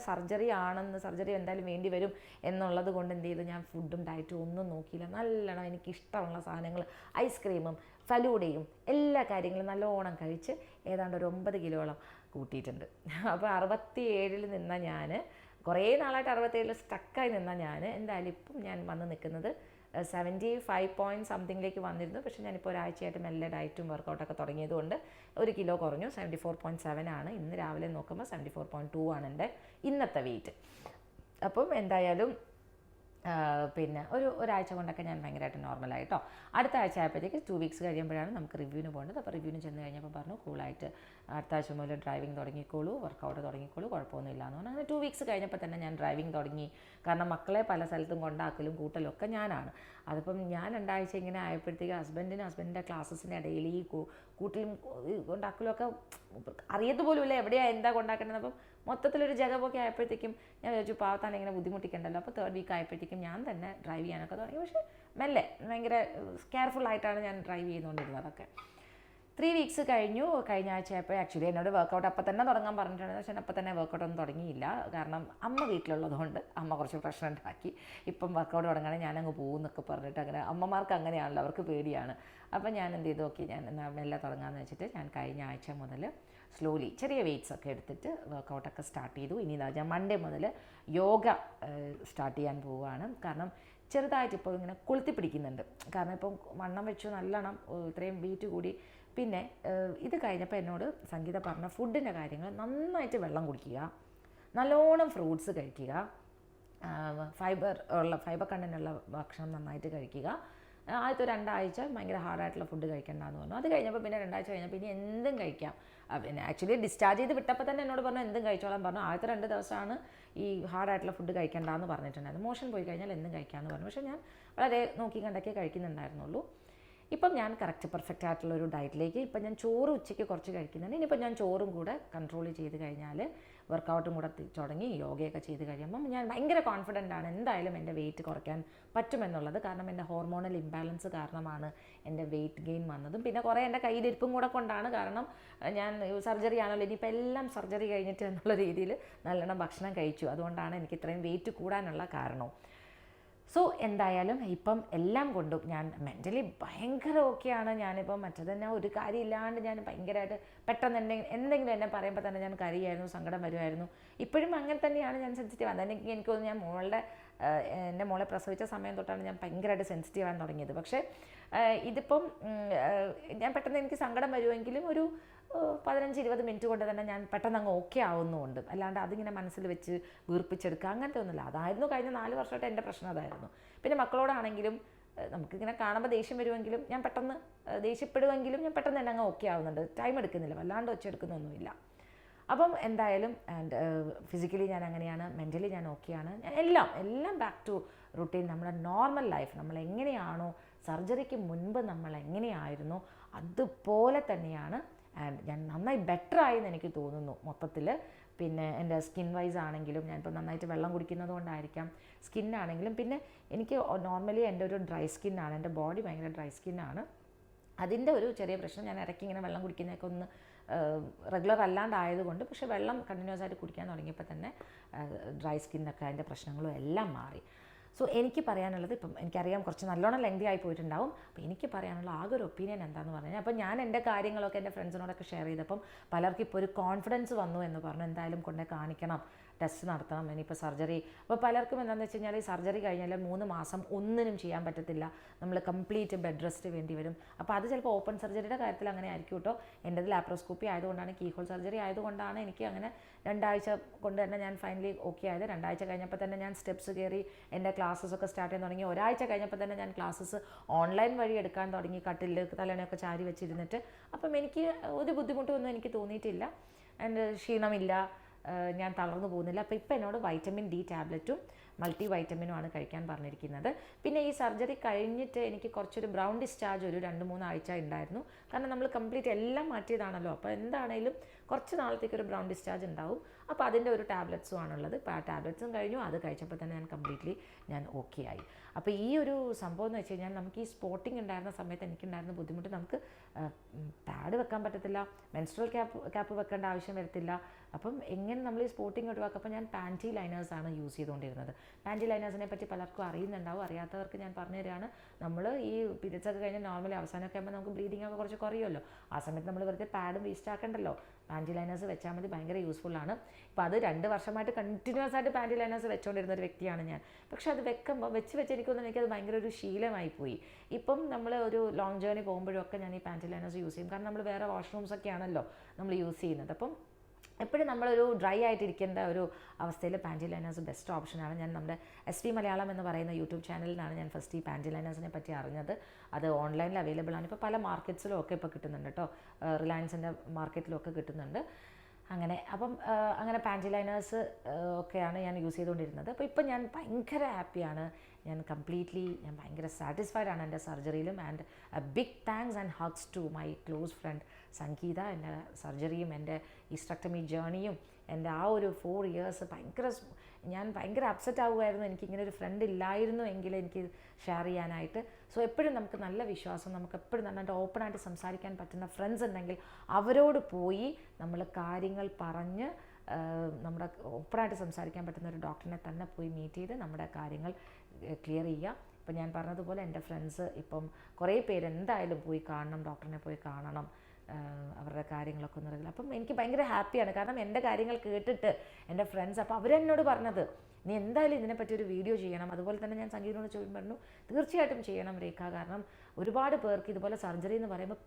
സർജറി എന്തായാലും വേണ്ടി വരും എന്നുള്ളത് കൊണ്ട് എന്ത് ചെയ്തു, ഞാൻ ഫുഡും ഡയറ്റും ഒന്നും നോക്കിയില്ല. നല്ലോണം എനിക്കിഷ്ടമുള്ള സാധനങ്ങൾ, ഐസ്ക്രീമും ഫലൂഡയും എല്ലാ കാര്യങ്ങളും നല്ലോണം കഴിച്ച് ഏതാണ്ട് ഒരു 9 കിലോളം കൂട്ടിയിട്ടുണ്ട്. അപ്പോൾ 67 നിന്ന ഞാൻ, കുറേ നാളായിട്ട് 67 സ്റ്റക്കായി നിന്ന ഞാൻ എന്തായാലും ഇപ്പം ഞാൻ വന്ന് നിൽക്കുന്നത് 75 പോയിൻറ്റ് സംതിങ്ങിലേക്ക് വന്നിരുന്നു. പക്ഷേ ഞാനിപ്പോൾ ഒരാഴ്ചയായിട്ട് മെല്ലെ ഡയറ്റും വർക്കൗട്ടൊക്കെ തുടങ്ങിയതുകൊണ്ട് 1 കിലോ കുറഞ്ഞു. 74.7 ആണ്. ഇന്ന് രാവിലെ നോക്കുമ്പോൾ 74.2 ആണ് എൻ്റെ ഇന്നത്തെ വെയിറ്റ്. അപ്പം എന്തായാലും പിന്നെ ഒരാഴ്ച കൊണ്ടൊക്കെ ഞാൻ ഭയങ്കരമായിട്ട് നോർമലായിട്ടോ. അടുത്ത ആഴ്ച ആയപ്പോഴത്തേക്ക് 2 വീക്സ് കഴിയുമ്പോഴാണ് നമുക്ക് റിവ്യൂവിന് പോകേണ്ടത്. അപ്പോൾ റിവ്യൂവിന് ചെന്ന് കഴിഞ്ഞപ്പോൾ പറഞ്ഞു കൂളായിട്ട് അടുത്ത ആഴ്ച മുതൽ ഡ്രൈവിംഗ് തുടങ്ങിക്കോളൂ, വർക്കൗട്ട് തുടങ്ങിക്കോളൂ, കുഴപ്പമൊന്നുമില്ല എന്ന് പറഞ്ഞു. അങ്ങനെ 2 വീക്സ് കഴിഞ്ഞപ്പോൾ തന്നെ ഞാൻ ഡ്രൈവിംഗ് തുടങ്ങി. കാരണം മക്കളെ പല സ്ഥലത്തും കൊണ്ടാക്കലും കൂട്ടലും ഒക്കെ ഞാനാണ്. അതിപ്പം ഞാൻ 2 ആഴ്ച ഇങ്ങനെ ആയപ്പോഴത്തേക്ക് ഹസ്ബൻഡിൻ്റെ ക്ലാസ്സസിൻ്റെ ഇടയിൽ ഈ കൂട്ടിലും കൊണ്ടാക്കലും ഒക്കെ അറിയത്തുപോലുമില്ല എവിടെയാണ് എന്താ കൊണ്ടാക്കേണ്ടത്. അപ്പം മൊത്തത്തിലൊരു ജഗമൊക്കെ ആയപ്പോഴത്തേക്കും ഞാൻ വിചാരിച്ചു പാവത്താൻ ഇങ്ങനെ ബുദ്ധിമുട്ടിക്കണ്ടല്ലോ. അപ്പോൾ 3rd വീക്ക് ആയപ്പോഴത്തേക്കും ഞാൻ തന്നെ ഡ്രൈവ് ചെയ്യാനൊക്കെ തുടങ്ങി. പക്ഷേ മെല്ലെ ഭയങ്കര കെയർഫുള്ളായിട്ടാണ് ഞാൻ ഡ്രൈവ് ചെയ്യുന്നുകൊണ്ടിരുന്നതൊക്കെ. 3 വീക്സ് കഴിഞ്ഞു. കഴിഞ്ഞ ആഴ്ച ആയപ്പോൾ ആക്ച്വലി എന്നോട് വർക്കൗട്ട് അപ്പം തന്നെ തുടങ്ങാൻ പറഞ്ഞിട്ടുണ്ട്. പക്ഷേ അപ്പം തന്നെ വർക്കൗട്ടൊന്നും തുടങ്ങിയില്ല. കാരണം അമ്മ വീട്ടിലുള്ളതുകൊണ്ട് അമ്മ കുറച്ച് പ്രശ്നം ഉണ്ടാക്കി. ഇപ്പം വർക്കൗട്ട് തുടങ്ങുകയാണെങ്കിൽ ഞാനങ്ങ് പോകുമെന്നൊക്കെ പറഞ്ഞിട്ട്, അങ്ങനെ അമ്മമാർക്ക് അങ്ങനെയാണല്ലോ, അവർക്ക് പേടിയാണ്. അപ്പം ഞാൻ എന്ത് ചെയ്തു, ഓക്കെ ഞാൻ മെല്ലെ തുടങ്ങാമെന്ന് വെച്ചിട്ട് ഞാൻ കഴിഞ്ഞ ആഴ്ച മുതൽ സ്ലോലി ചെറിയ വെയ്റ്റ്സ് ഒക്കെ എടുത്തിട്ട് വർക്കൗട്ടൊക്കെ സ്റ്റാർട്ട് ചെയ്തു. ഇനി ഞാൻ മൺഡേ മുതൽ യോഗ സ്റ്റാർട്ട് ചെയ്യാൻ പോവുകയാണ്. കാരണം ചെറുതായിട്ട് ഇപ്പോൾ ഇങ്ങനെ കൊളുത്തി പിടിക്കുന്നുണ്ട്. കാരണം ഇപ്പം വണ്ണം വെച്ചു നല്ലോണം, ഇത്രയും വെയിറ്റ് കൂടി. പിന്നെ ഇത് കഴിഞ്ഞപ്പോൾ എന്നോട് സംഗീത പറഞ്ഞ ഫുഡിൻ്റെ കാര്യങ്ങൾ, നന്നായിട്ട് വെള്ളം കുടിക്കുക, നല്ലോണം ഫ്രൂട്ട്സ് കഴിക്കുക, ഫൈബർ കണ്ടൻ്റുള്ള ഭക്ഷണം നന്നായിട്ട് കഴിക്കുക. ആദ്യത്തെ 2 ആഴ്ച ഭയങ്കര ഹാർഡായിട്ടുള്ള ഫുഡ് കഴിക്കേണ്ടതെന്ന് പറഞ്ഞു. അത് കഴിഞ്ഞപ്പോൾ പിന്നെ 2 ആഴ്ച കഴിഞ്ഞപ്പോൾ ഇനി എന്തും കഴിക്കാം. പിന്നെ ആക്ച്വലി ഡിസ്ചാർജ് ചെയ്ത് വിട്ടപ്പോൾ തന്നെ എന്നോട് പറഞ്ഞു എന്തും കഴിച്ചോളാൻ പറഞ്ഞു. ആദ്യത്തെ 2 ദിവസമാണ് ഈ ഹാർഡായിട്ടുള്ള ഫുഡ് കഴിക്കേണ്ടതെന്ന് പറഞ്ഞിട്ടുണ്ടായിരുന്നു. മോഷൻ പോയി കഴിഞ്ഞാൽ എന്തും കഴിക്കാമെന്ന് പറഞ്ഞു. പക്ഷേ ഞാൻ വളരെ നോക്കി കണ്ടൊക്കെ കഴിക്കുന്നുണ്ടായിരുന്നുള്ളൂ. ഇപ്പം ഞാൻ കറക്റ്റ് പെർഫെക്റ്റ് ആയിട്ടുള്ളൊരു ഡയറ്റിലേക്ക്, ഇപ്പം ഞാൻ ചോറ് ഉച്ചയ്ക്ക് കുറച്ച് കഴിക്കുന്നുണ്ട്. ഇനിയിപ്പോൾ ഞാൻ ചോറും കൂടെ കൺട്രോൾ ചെയ്ത് കഴിഞ്ഞാൽ, വർക്കൗട്ടും കൂടെ തുടങ്ങി യോഗയൊക്കെ ചെയ്ത് കഴിയുമ്പം ഞാൻ ഭയങ്കര കോൺഫിഡൻ്റ് ആണ് എന്തായാലും എൻ്റെ വെയിറ്റ് കുറയ്ക്കാൻ പറ്റുമെന്നുള്ളത്. കാരണം എൻ്റെ ഹോർമോണൽ ഇംബാലൻസ് കാരണമാണ് എൻ്റെ വെയിറ്റ് ഗെയിൻ വന്നതും. പിന്നെ കുറേ എൻ്റെ കയ്യിലിരിപ്പും കൂടെ കൊണ്ടാണ്. കാരണം ഞാൻ സർജറി ആണല്ലോ, ഇനിയിപ്പോൾ എല്ലാം സർജറി കഴിഞ്ഞിട്ട് എന്നുള്ള രീതിയിൽ നല്ലോണം ഭക്ഷണം കഴിച്ചു. അതുകൊണ്ടാണ് എനിക്ക് ഇത്രയും വെയിറ്റ് കൂടാനുള്ള കാരണവും. സോ എന്തായാലും ഇപ്പം എല്ലാം കൊണ്ടും ഞാൻ മെൻ്റലി ഭയങ്കര ഓക്കെയാണ്. ഞാനിപ്പം മറ്റത് തന്നെ ഒരു കാര്യമില്ലാണ്ട് ഞാൻ ഭയങ്കരമായിട്ട് പെട്ടെന്ന് എന്തെങ്കിലും എന്നെ പറയുമ്പോൾ തന്നെ ഞാൻ കരയുമായിരുന്നു, സങ്കടം വരുമായിരുന്നു. ഇപ്പോഴും അങ്ങനെ തന്നെയാണ് ഞാൻ സെൻസിറ്റീവ്. എനിക്ക് തോന്നുന്നു ഞാൻ എൻ്റെ മോളെ പ്രസവിച്ച സമയം തൊട്ടാണ് ഞാൻ ഭയങ്കരമായിട്ട് സെൻസിറ്റീവ് ആകാൻ തുടങ്ങിയത്. പക്ഷേ ഇതിപ്പം ഞാൻ പെട്ടെന്ന് എനിക്ക് സങ്കടം വരുമെങ്കിലും ഒരു 15-20 മിനിറ്റ് കൊണ്ട് തന്നെ ഞാൻ പെട്ടെന്ന് അങ്ങ് ഓക്കെ ആവുന്നുമുണ്ട്. അല്ലാണ്ട് അതിങ്ങനെ മനസ്സിൽ വെച്ച് വീർപ്പിച്ചെടുക്കുക അങ്ങനത്തെ ഒന്നുമില്ല. അതായിരുന്നു കഴിഞ്ഞ 4 വർഷമായിട്ട് എൻ്റെ പ്രശ്നം അതായിരുന്നു. പിന്നെ മക്കളോടാണെങ്കിലും നമുക്കിങ്ങനെ കാണുമ്പോൾ ദേഷ്യം വരുമെങ്കിലും ഞാൻ പെട്ടെന്ന് ദേഷ്യപ്പെടുമെങ്കിലും ഞാൻ പെട്ടെന്ന് തന്നെ അങ്ങ് ഓക്കെ ആവുന്നുണ്ട്. ടൈം എടുക്കുന്നില്ല, വല്ലാണ്ട് ഒച്ചെടുക്കുന്നൊന്നുമില്ല. അപ്പം എന്തായാലും ഫിസിക്കലി ഞാൻ അങ്ങനെയാണ്, മെൻ്റലി ഞാൻ ഓക്കെയാണ്. എല്ലാം ബാക്ക് ടു റുട്ടീൻ. നമ്മുടെ നോർമൽ ലൈഫ് നമ്മൾ എങ്ങനെയാണോ സർജറിക്ക് മുൻപ് നമ്മൾ എങ്ങനെയായിരുന്നോ അതുപോലെ തന്നെയാണ്. ആൻഡ് ഞാൻ നന്നായി ബെറ്ററായി എന്ന് എനിക്ക് തോന്നുന്നു മൊത്തത്തിൽ. പിന്നെ എൻ്റെ സ്കിൻ വൈസ് ആണെങ്കിലും ഞാനിപ്പോൾ നന്നായിട്ട് വെള്ളം കുടിക്കുന്നത് കൊണ്ടായിരിക്കാം, സ്കിന്നാണെങ്കിലും. പിന്നെ എനിക്ക് നോർമലി എൻ്റെ ഒരു ഡ്രൈ സ്കിന്നാണ്, എൻ്റെ ബോഡി ഭയങ്കര ഡ്രൈ സ്കിന്നാണ്. അതിൻ്റെ ഒരു ചെറിയ പ്രശ്നം, ഞാൻ ഇടയ്ക്ക് ഇങ്ങനെ വെള്ളം കുടിക്കുന്നതൊക്കെ ഒന്ന് റെഗുലർ അല്ലാണ്ടായതുകൊണ്ട്. പക്ഷേ വെള്ളം കണ്ടിന്യൂസ് ആയിട്ട് കുടിക്കാൻ തുടങ്ങിയപ്പോൾ തന്നെ ഡ്രൈ സ്കിന്നൊക്കെ അതിൻ്റെ പ്രശ്നങ്ങളും എല്ലാം മാറി. സോ എനിക്ക് പറയാനുള്ളത്, ഇപ്പം എനിക്കറിയാം കുറച്ച് നല്ലോണം ലെങ്തി ആയി പോയിട്ടുണ്ടാവും. അപ്പോൾ എനിക്ക് പറയാനുള്ള ആകെ ഒരു ഒപ്പീനിയൻ എന്താണെന്ന് പറഞ്ഞാൽ, അപ്പോൾ ഞാൻ എൻ്റെ കാര്യങ്ങളൊക്കെ എൻ്റെ ഫ്രണ്ട്സിനോടൊക്കെ ഷെയർ ചെയ്തപ്പം പലർക്കും ഇപ്പോൾ ഒരു കോൺഫിഡൻസ് വന്നു എന്ന് പറഞ്ഞു. എന്തായാലും കൊണ്ടേ കാണിക്കണം, ടെസ്റ്റ് നടത്തണം, ഇനിയിപ്പോൾ സർജറി. അപ്പോൾ പലർക്കും എന്താണെന്ന് വെച്ച് കഴിഞ്ഞാൽ ഈ സർജറി കഴിഞ്ഞാൽ 3 മാസം ഒന്നിനും ചെയ്യാൻ പറ്റത്തില്ല, നമ്മൾ കംപ്ലീറ്റ് ബെഡ് റെസ്റ്റ് വേണ്ടി വരും. അപ്പോൾ അത് ചിലപ്പോൾ ഓപ്പൺ സർജറിയുടെ കാര്യത്തിൽ അങ്ങനെ ആയിരിക്കും കേട്ടോ. എൻ്റെത് ലാപ്രോസ്കോപ്പി ആയതുകൊണ്ടാണ്, കീഹോൾ സർജറി ആയതുകൊണ്ടാണ് എനിക്ക് അങ്ങനെ 2 ആഴ്ച കൊണ്ട് തന്നെ ഞാൻ ഫൈനലി ഓക്കെ ആയത്. 2 ആഴ്ച കഴിഞ്ഞപ്പോൾ തന്നെ ഞാൻ സ്റ്റെപ്സ് കയറി എൻ്റെ ക്ലാസ്സസൊക്കെ സ്റ്റാർട്ട് ചെയ്യാൻ തുടങ്ങി. ഒരാഴ്ച കഴിഞ്ഞപ്പോൾ തന്നെ ഞാൻ ക്ലാസ്സസ് ഓൺലൈൻ വഴി എടുക്കാൻ തുടങ്ങി, കട്ടിലിൽ തലേണയൊക്കെ ചാരി വെച്ചിരുന്നിട്ട്. അപ്പം എനിക്ക് ഒരു ബുദ്ധിമുട്ടൊന്നും എനിക്ക് തോന്നിയിട്ടില്ല. ആൻഡ് ക്ഷീണമില്ല, ഞാൻ തളർന്നു പോകുന്നില്ല. അപ്പോൾ ഇപ്പോൾ എന്നോട് വൈറ്റമിൻ ഡി ടാബ്ലറ്റും മൾട്ടി വൈറ്റമിനുമാണ് കഴിക്കാൻ പറഞ്ഞിരിക്കുന്നത്. പിന്നെ ഈ സർജറി കഴിഞ്ഞിട്ട് എനിക്ക് കുറച്ചൊരു ബ്രൗൺ ഡിസ്ചാർജ് ഒരു 2-3 ആഴ്ച ഉണ്ടായിരുന്നു. കാരണം നമ്മൾ കംപ്ലീറ്റ് എല്ലാം മാറ്റിയതാണല്ലോ. അപ്പോൾ എന്താണേലും കുറച്ച് നാളത്തേക്ക് ഒരു ബ്രൗൺ ഡിസ്ചാർജ് ഉണ്ടാവും. അപ്പോൾ അതിൻ്റെ ഒരു ടാബ്ലറ്റ്സും ആണുള്ളത്. ഇപ്പോൾ ആ ടാബ്ലറ്റ്സും കഴിഞ്ഞു. അത് കഴിച്ചപ്പോൾ തന്നെ ഞാൻ ഓക്കെ ആയി. അപ്പോൾ ഈ ഒരു സംഭവം എന്ന് വെച്ച് കഴിഞ്ഞാൽ, നമുക്ക് ഈ സ്പോട്ടിങ് ഉണ്ടായിരുന്ന സമയത്ത് എനിക്കുണ്ടായിരുന്ന ബുദ്ധിമുട്ട് നമുക്ക് പാഡ് വെക്കാൻ പറ്റത്തില്ല, മെൻസ്ട്രൽ ക്യാപ്പ് വെക്കേണ്ട ആവശ്യം വരത്തില്ല. അപ്പം എങ്ങനെ നമ്മൾ ഈ സ്പോർട്ടിങ് ഒഴിവാക്കുക? അപ്പോൾ ഞാൻ പാൻറ്റി ലൈനേഴ്സാണ് യൂസ് ചെയ്തുകൊണ്ടിരുന്നത്. പാൻറ്റി ലൈനേഴ്സിനെ പറ്റി പലർക്കും അറിയുന്നുണ്ടാവും, അറിയാത്തവർക്ക് ഞാൻ പറഞ്ഞു തരികയാണ്. നമ്മൾ ഈ പീരിയഡ്സ് ഒക്കെ കഴിഞ്ഞ് നോർമലി അവസാനമൊക്കെ ആകുമ്പോൾ നമുക്ക് ബ്ലീഡിംഗ് ഒക്കെ കുറച്ച് കുറയുമല്ലോ. ആ സമയത്ത് നമ്മൾ വെറുതെ പാഡും വേസ്റ്റ് ആക്കണ്ടല്ലോ, പാൻറ്റി ലൈനേഴ്സ് വെച്ചാൽ മതി, ഭയങ്കര യൂസ്ഫുള്ളാണ്. ഇപ്പോൾ അത് 2 വർഷമായിട്ട് കണ്ടിന്യൂസ് ആയിട്ട് പാൻറ്റി ലൈനേഴ്സ് വെച്ചുകൊണ്ടിരുന്ന ഒരു വ്യക്തിയാണ് ഞാൻ. പക്ഷേ അത് വെക്കുമ്പോൾ വെച്ച് എനിക്കത് ഭയങ്കര ഒരു ശീലമായി പോയി. ഇപ്പം നമ്മൾ ഒരു ലോങ് ജേർണി പോകുമ്പോഴൊക്കെ ഞാൻ ഈ പാൻറ്റി ലൈനേഴ്സ് യൂസ് ചെയ്യും. കാരണം നമ്മൾ വേറെ വാഷ്റൂംസൊക്കെ ആണല്ലോ നമ്മൾ യൂസ് ചെയ്യുന്നത്. അപ്പം എപ്പോഴും നമ്മളൊരു ഡ്രൈ ആയിട്ടിരിക്കേണ്ട ഒരു അവസ്ഥയിൽ പാൻറ്റി ലൈനേഴ്സ് ബെസ്റ്റ് ഓപ്ഷനാണ്. ഞാൻ നമ്മുടെ SV മലയാളം എന്ന് പറയുന്ന യൂട്യൂബ് ചാനലിലാണ് ഞാൻ ഫസ്റ്റ് ഈ പാൻറ്റി ലൈനേഴ്സിനെ പറ്റി അറിഞ്ഞത്. അത് ഓൺലൈനിൽ അവൈലബിൾ ആണ്. ഇപ്പോൾ പല മാർക്കറ്റ്സിലും ഒക്കെ ഇപ്പോൾ കിട്ടുന്നുണ്ട് കേട്ടോ, റിലയൻസിൻ്റെ മാർക്കറ്റിലൊക്കെ കിട്ടുന്നുണ്ട്. അങ്ങനെ പാൻറ്റി ലൈനേഴ്സ് ഒക്കെയാണ് ഞാൻ യൂസ് ചെയ്തുകൊണ്ടിരുന്നത്. അപ്പോൾ ഇപ്പം ഞാൻ ഭയങ്കര ഹാപ്പിയാണ്, ഞാൻ ഭയങ്കര സാറ്റിസ്ഫൈഡ് ആണ് എൻ്റെ സർജറിയിലും. And big thanks and hugs to my close friend Sangeetha. എൻ്റെ സർജറിയും എൻ്റെ ഈസ്റ്റക്ടമി ജേണിയും എൻ്റെ ആ ഒരു 4 years ഞാൻ ഭയങ്കര അപ്സെറ്റ് ആവുമായിരുന്നു. എനിക്കിങ്ങനെ ഒരു ഫ്രണ്ട് ഇല്ലായിരുന്നു എങ്കിൽ എനിക്ക് ഷെയർ ചെയ്യാനായിട്ട്. സോ എപ്പോഴും നമുക്ക് നല്ല വിശ്വാസം, നമുക്ക് എപ്പോഴും നന്നായിട്ട് ഓപ്പണായിട്ട് സംസാരിക്കാൻ പറ്റുന്ന ഫ്രണ്ട്സ് ഉണ്ടെങ്കിൽ അവരോട് പോയി നമ്മൾ കാര്യങ്ങൾ പറഞ്ഞ് നമ്മുടെ ഓപ്പണായിട്ട് സംസാരിക്കാൻ പറ്റുന്ന ഒരു ഡോക്ടറിനെ തന്നെ പോയി മീറ്റ് ചെയ്ത് നമ്മുടെ കാര്യങ്ങൾ ക്ലിയർ ചെയ്യുക. ഇപ്പം ഞാൻ പറഞ്ഞതുപോലെ എൻ്റെ ഫ്രണ്ട്സ് ഇപ്പം കുറേ പേര് എന്തായാലും പോയി കാണണം, ഡോക്ടറിനെ പോയി കാണണം, അവരുടെ കാര്യങ്ങളൊക്കെ ഒന്ന് റെഗുലർ. അപ്പം എനിക്ക് ഭയങ്കര ഹാപ്പിയാണ്. കാരണം എൻ്റെ കാര്യങ്ങൾ കേട്ടിട്ട് എൻ്റെ ഫ്രണ്ട്സ്, അപ്പോൾ അവരെന്നോട് പറഞ്ഞത് നീ എന്തായാലും ഇതിനെപ്പറ്റി ഒരു വീഡിയോ ചെയ്യണം. അതുപോലെ തന്നെ ഞാൻ സംഗീതനോട് പറഞ്ഞു, തീർച്ചയായിട്ടും ചെയ്യണം രേഖ. കാരണം ഒരുപാട് പേർക്ക് ഇതുപോലെ സർജറി എന്ന് പറയുമ്പോൾ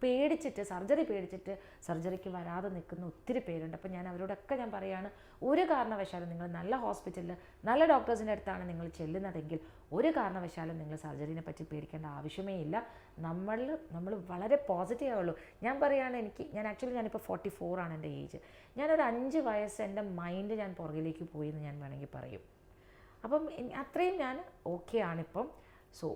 സർജറി പേടിച്ചിട്ട് സർജറിക്ക് വരാതെ നിൽക്കുന്ന ഒത്തിരി പേരുണ്ട്. അപ്പം ഞാൻ അവരോടൊക്കെ പറയുകയാണ്, ഒരു കാരണവശാലും നിങ്ങൾ നല്ല ഹോസ്പിറ്റലിൽ നല്ല ഡോക്ടേഴ്സിൻ്റെ അടുത്താണ് നിങ്ങൾ ചെല്ലുന്നതെങ്കിൽ ഒരു കാരണവശാലും നിങ്ങൾ സർജറിനെ പറ്റി പേടിക്കേണ്ട ആവശ്യമേ ഇല്ല. നമ്മൾ വളരെ പോസിറ്റീവ് ആവുള്ളൂ. ഞാൻ ഞാനിപ്പോൾ 44 ആണ് എൻ്റെ ഏജ്. ഞാനൊരു 5 വയസ്സ് എൻ്റെ മൈൻഡ് ഞാൻ പുറകിലേക്ക് പോയി എന്ന് ഞാൻ വേണമെങ്കിൽ പറയും. അപ്പം അത്രയും ഞാൻ ഓക്കെ ആണിപ്പം. സോ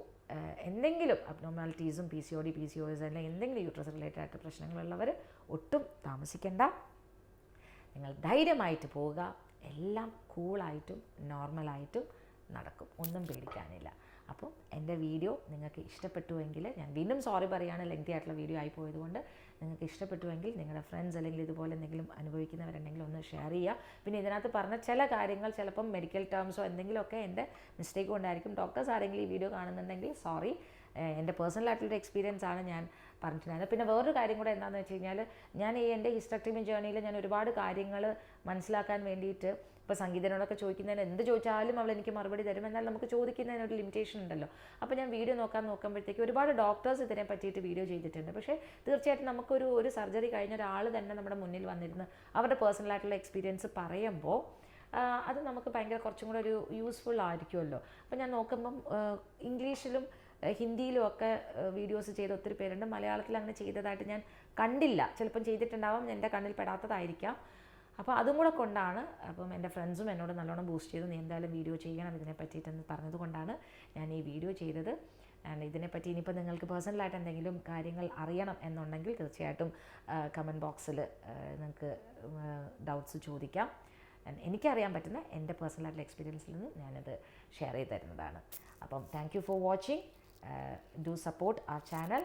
എന്തെങ്കിലും അബ്നോർമാലിറ്റീസും PCOD PCOS അല്ലെങ്കിൽ എന്തെങ്കിലും യൂട്രസ് റിലേറ്റഡ് ആയിട്ട് പ്രശ്നങ്ങളുള്ളവർ ഒട്ടും താമസിക്കേണ്ട, നിങ്ങൾ ധൈര്യമായിട്ട് പോവുക. എല്ലാം കൂളായിട്ടും നോർമലായിട്ടും നടക്കും, ഒന്നും പേടിക്കാനില്ല. അപ്പം എൻ്റെ വീഡിയോ നിങ്ങൾക്ക് ഇഷ്ടപ്പെട്ടുവെങ്കിൽ, ഞാൻ വീണ്ടും സോറി പറയുകയാണ്, ലെങ്തി ആയിട്ടുള്ള വീഡിയോ ആയി പോയതുകൊണ്ട്. നിങ്ങൾക്ക് ഇഷ്ടപ്പെട്ടുവെങ്കിൽ നിങ്ങളുടെ ഫ്രണ്ട്സ് അല്ലെങ്കിൽ ഇതുപോലെ എന്തെങ്കിലും അനുഭവിക്കുന്നവരുണ്ടെങ്കിൽ ഒന്ന് ഷെയർ ചെയ്യുക. പിന്നെ ഇതിനകത്ത് പറഞ്ഞ ചില കാര്യങ്ങൾ ചിലപ്പം മെഡിക്കൽ ടേംസോ എന്തെങ്കിലുമൊക്കെ എൻ്റെ മിസ്റ്റേക്ക് കൊണ്ടായിരിക്കും. ഡോക്ടേഴ്സ് ആരെങ്കിലും ഈ വീഡിയോ കാണുന്നുണ്ടെങ്കിൽ സോറി, എൻ്റെ പേഴ്സണലായിട്ടുള്ളൊരു എക്സ്പീരിയൻസ് ആണ് ഞാൻ പറഞ്ഞിട്ടുണ്ടായിരുന്നത്. പിന്നെ വേറൊരു കാര്യം കൂടെ എന്താണെന്ന് വെച്ച് കഴിഞ്ഞാൽ, ഞാൻ എൻ്റെ ഹിസ്റ്റക്ടമി ജേർണിയിൽ ഞാൻ ഒരുപാട് കാര്യങ്ങൾ മനസ്സിലാക്കാൻ വേണ്ടിയിട്ട്, ഇപ്പോൾ സംഗീതനോടൊക്കെ ചോദിക്കുന്നതിന് എന്ത് ചോദിച്ചാലും അവൾ എനിക്ക് മറുപടി തരും. എന്നാൽ നമുക്ക് ചോദിക്കുന്നതിനൊരു ലിമിറ്റേഷൻ ഉണ്ടല്ലോ. അപ്പോൾ ഞാൻ വീഡിയോ നോക്കുമ്പോഴത്തേക്ക് ഒരുപാട് ഡോക്ടേഴ്സ് ഇതിനെ പറ്റിയിട്ട് വീഡിയോ ചെയ്തിട്ടുണ്ട്. പക്ഷേ തീർച്ചയായിട്ടും നമുക്കൊരു സർജറി കഴിഞ്ഞ ഒരാൾ തന്നെ നമ്മുടെ മുന്നിൽ വന്നിരുന്ന് അവരുടെ പേഴ്സണലായിട്ടുള്ള എക്സ്പീരിയൻസ് പറയുമ്പോൾ അത് നമുക്ക് ഭയങ്കര കുറച്ചും കൂടെ ഒരു യൂസ്ഫുൾ ആയിരിക്കുമല്ലോ. അപ്പോൾ ഞാൻ നോക്കുമ്പം ഇംഗ്ലീഷിലും ഹിന്ദിയിലും ഒക്കെ വീഡിയോസ് ചെയ്ത ഒത്തിരി പേരുണ്ട്. മലയാളത്തിൽ അങ്ങനെ ചെയ്തതായിട്ട് ഞാൻ കണ്ടില്ല. ചിലപ്പം ചെയ്തിട്ടുണ്ടാവാം, എൻ്റെ കണ്ണിൽ പെടാത്തതായിരിക്കാം. അപ്പോൾ അതും കൂടെ കൊണ്ടാണ്. അപ്പം എൻ്റെ ഫ്രണ്ട്സും എന്നോട് നല്ലോണം ബൂസ്റ്റ് ചെയ്തു, നീ എന്തായാലും വീഡിയോ ചെയ്യണം ഇതിനെ പറ്റിയിട്ടെന്ന് പറഞ്ഞത് കൊണ്ടാണ് ഞാൻ ഈ വീഡിയോ ചെയ്തത്. ആൻഡ് ഇതിനെപ്പറ്റി ഇനിയിപ്പോൾ നിങ്ങൾക്ക് പേഴ്സണലായിട്ട് എന്തെങ്കിലും കാര്യങ്ങൾ അറിയണം എന്നുണ്ടെങ്കിൽ തീർച്ചയായിട്ടും കമൻറ്റ് ബോക്സിൽ നിങ്ങൾക്ക് ഡൗട്ട്സ് ചോദിക്കാം. എനിക്കറിയാൻ പറ്റുന്ന എൻ്റെ പേഴ്സണലായിട്ടുള്ള എക്സ്പീരിയൻസിൽ നിന്ന് ഞാനത് ഷെയർ ചെയ്ത് തരുന്നതാണ്. അപ്പം thank you for watching. Do support our channel.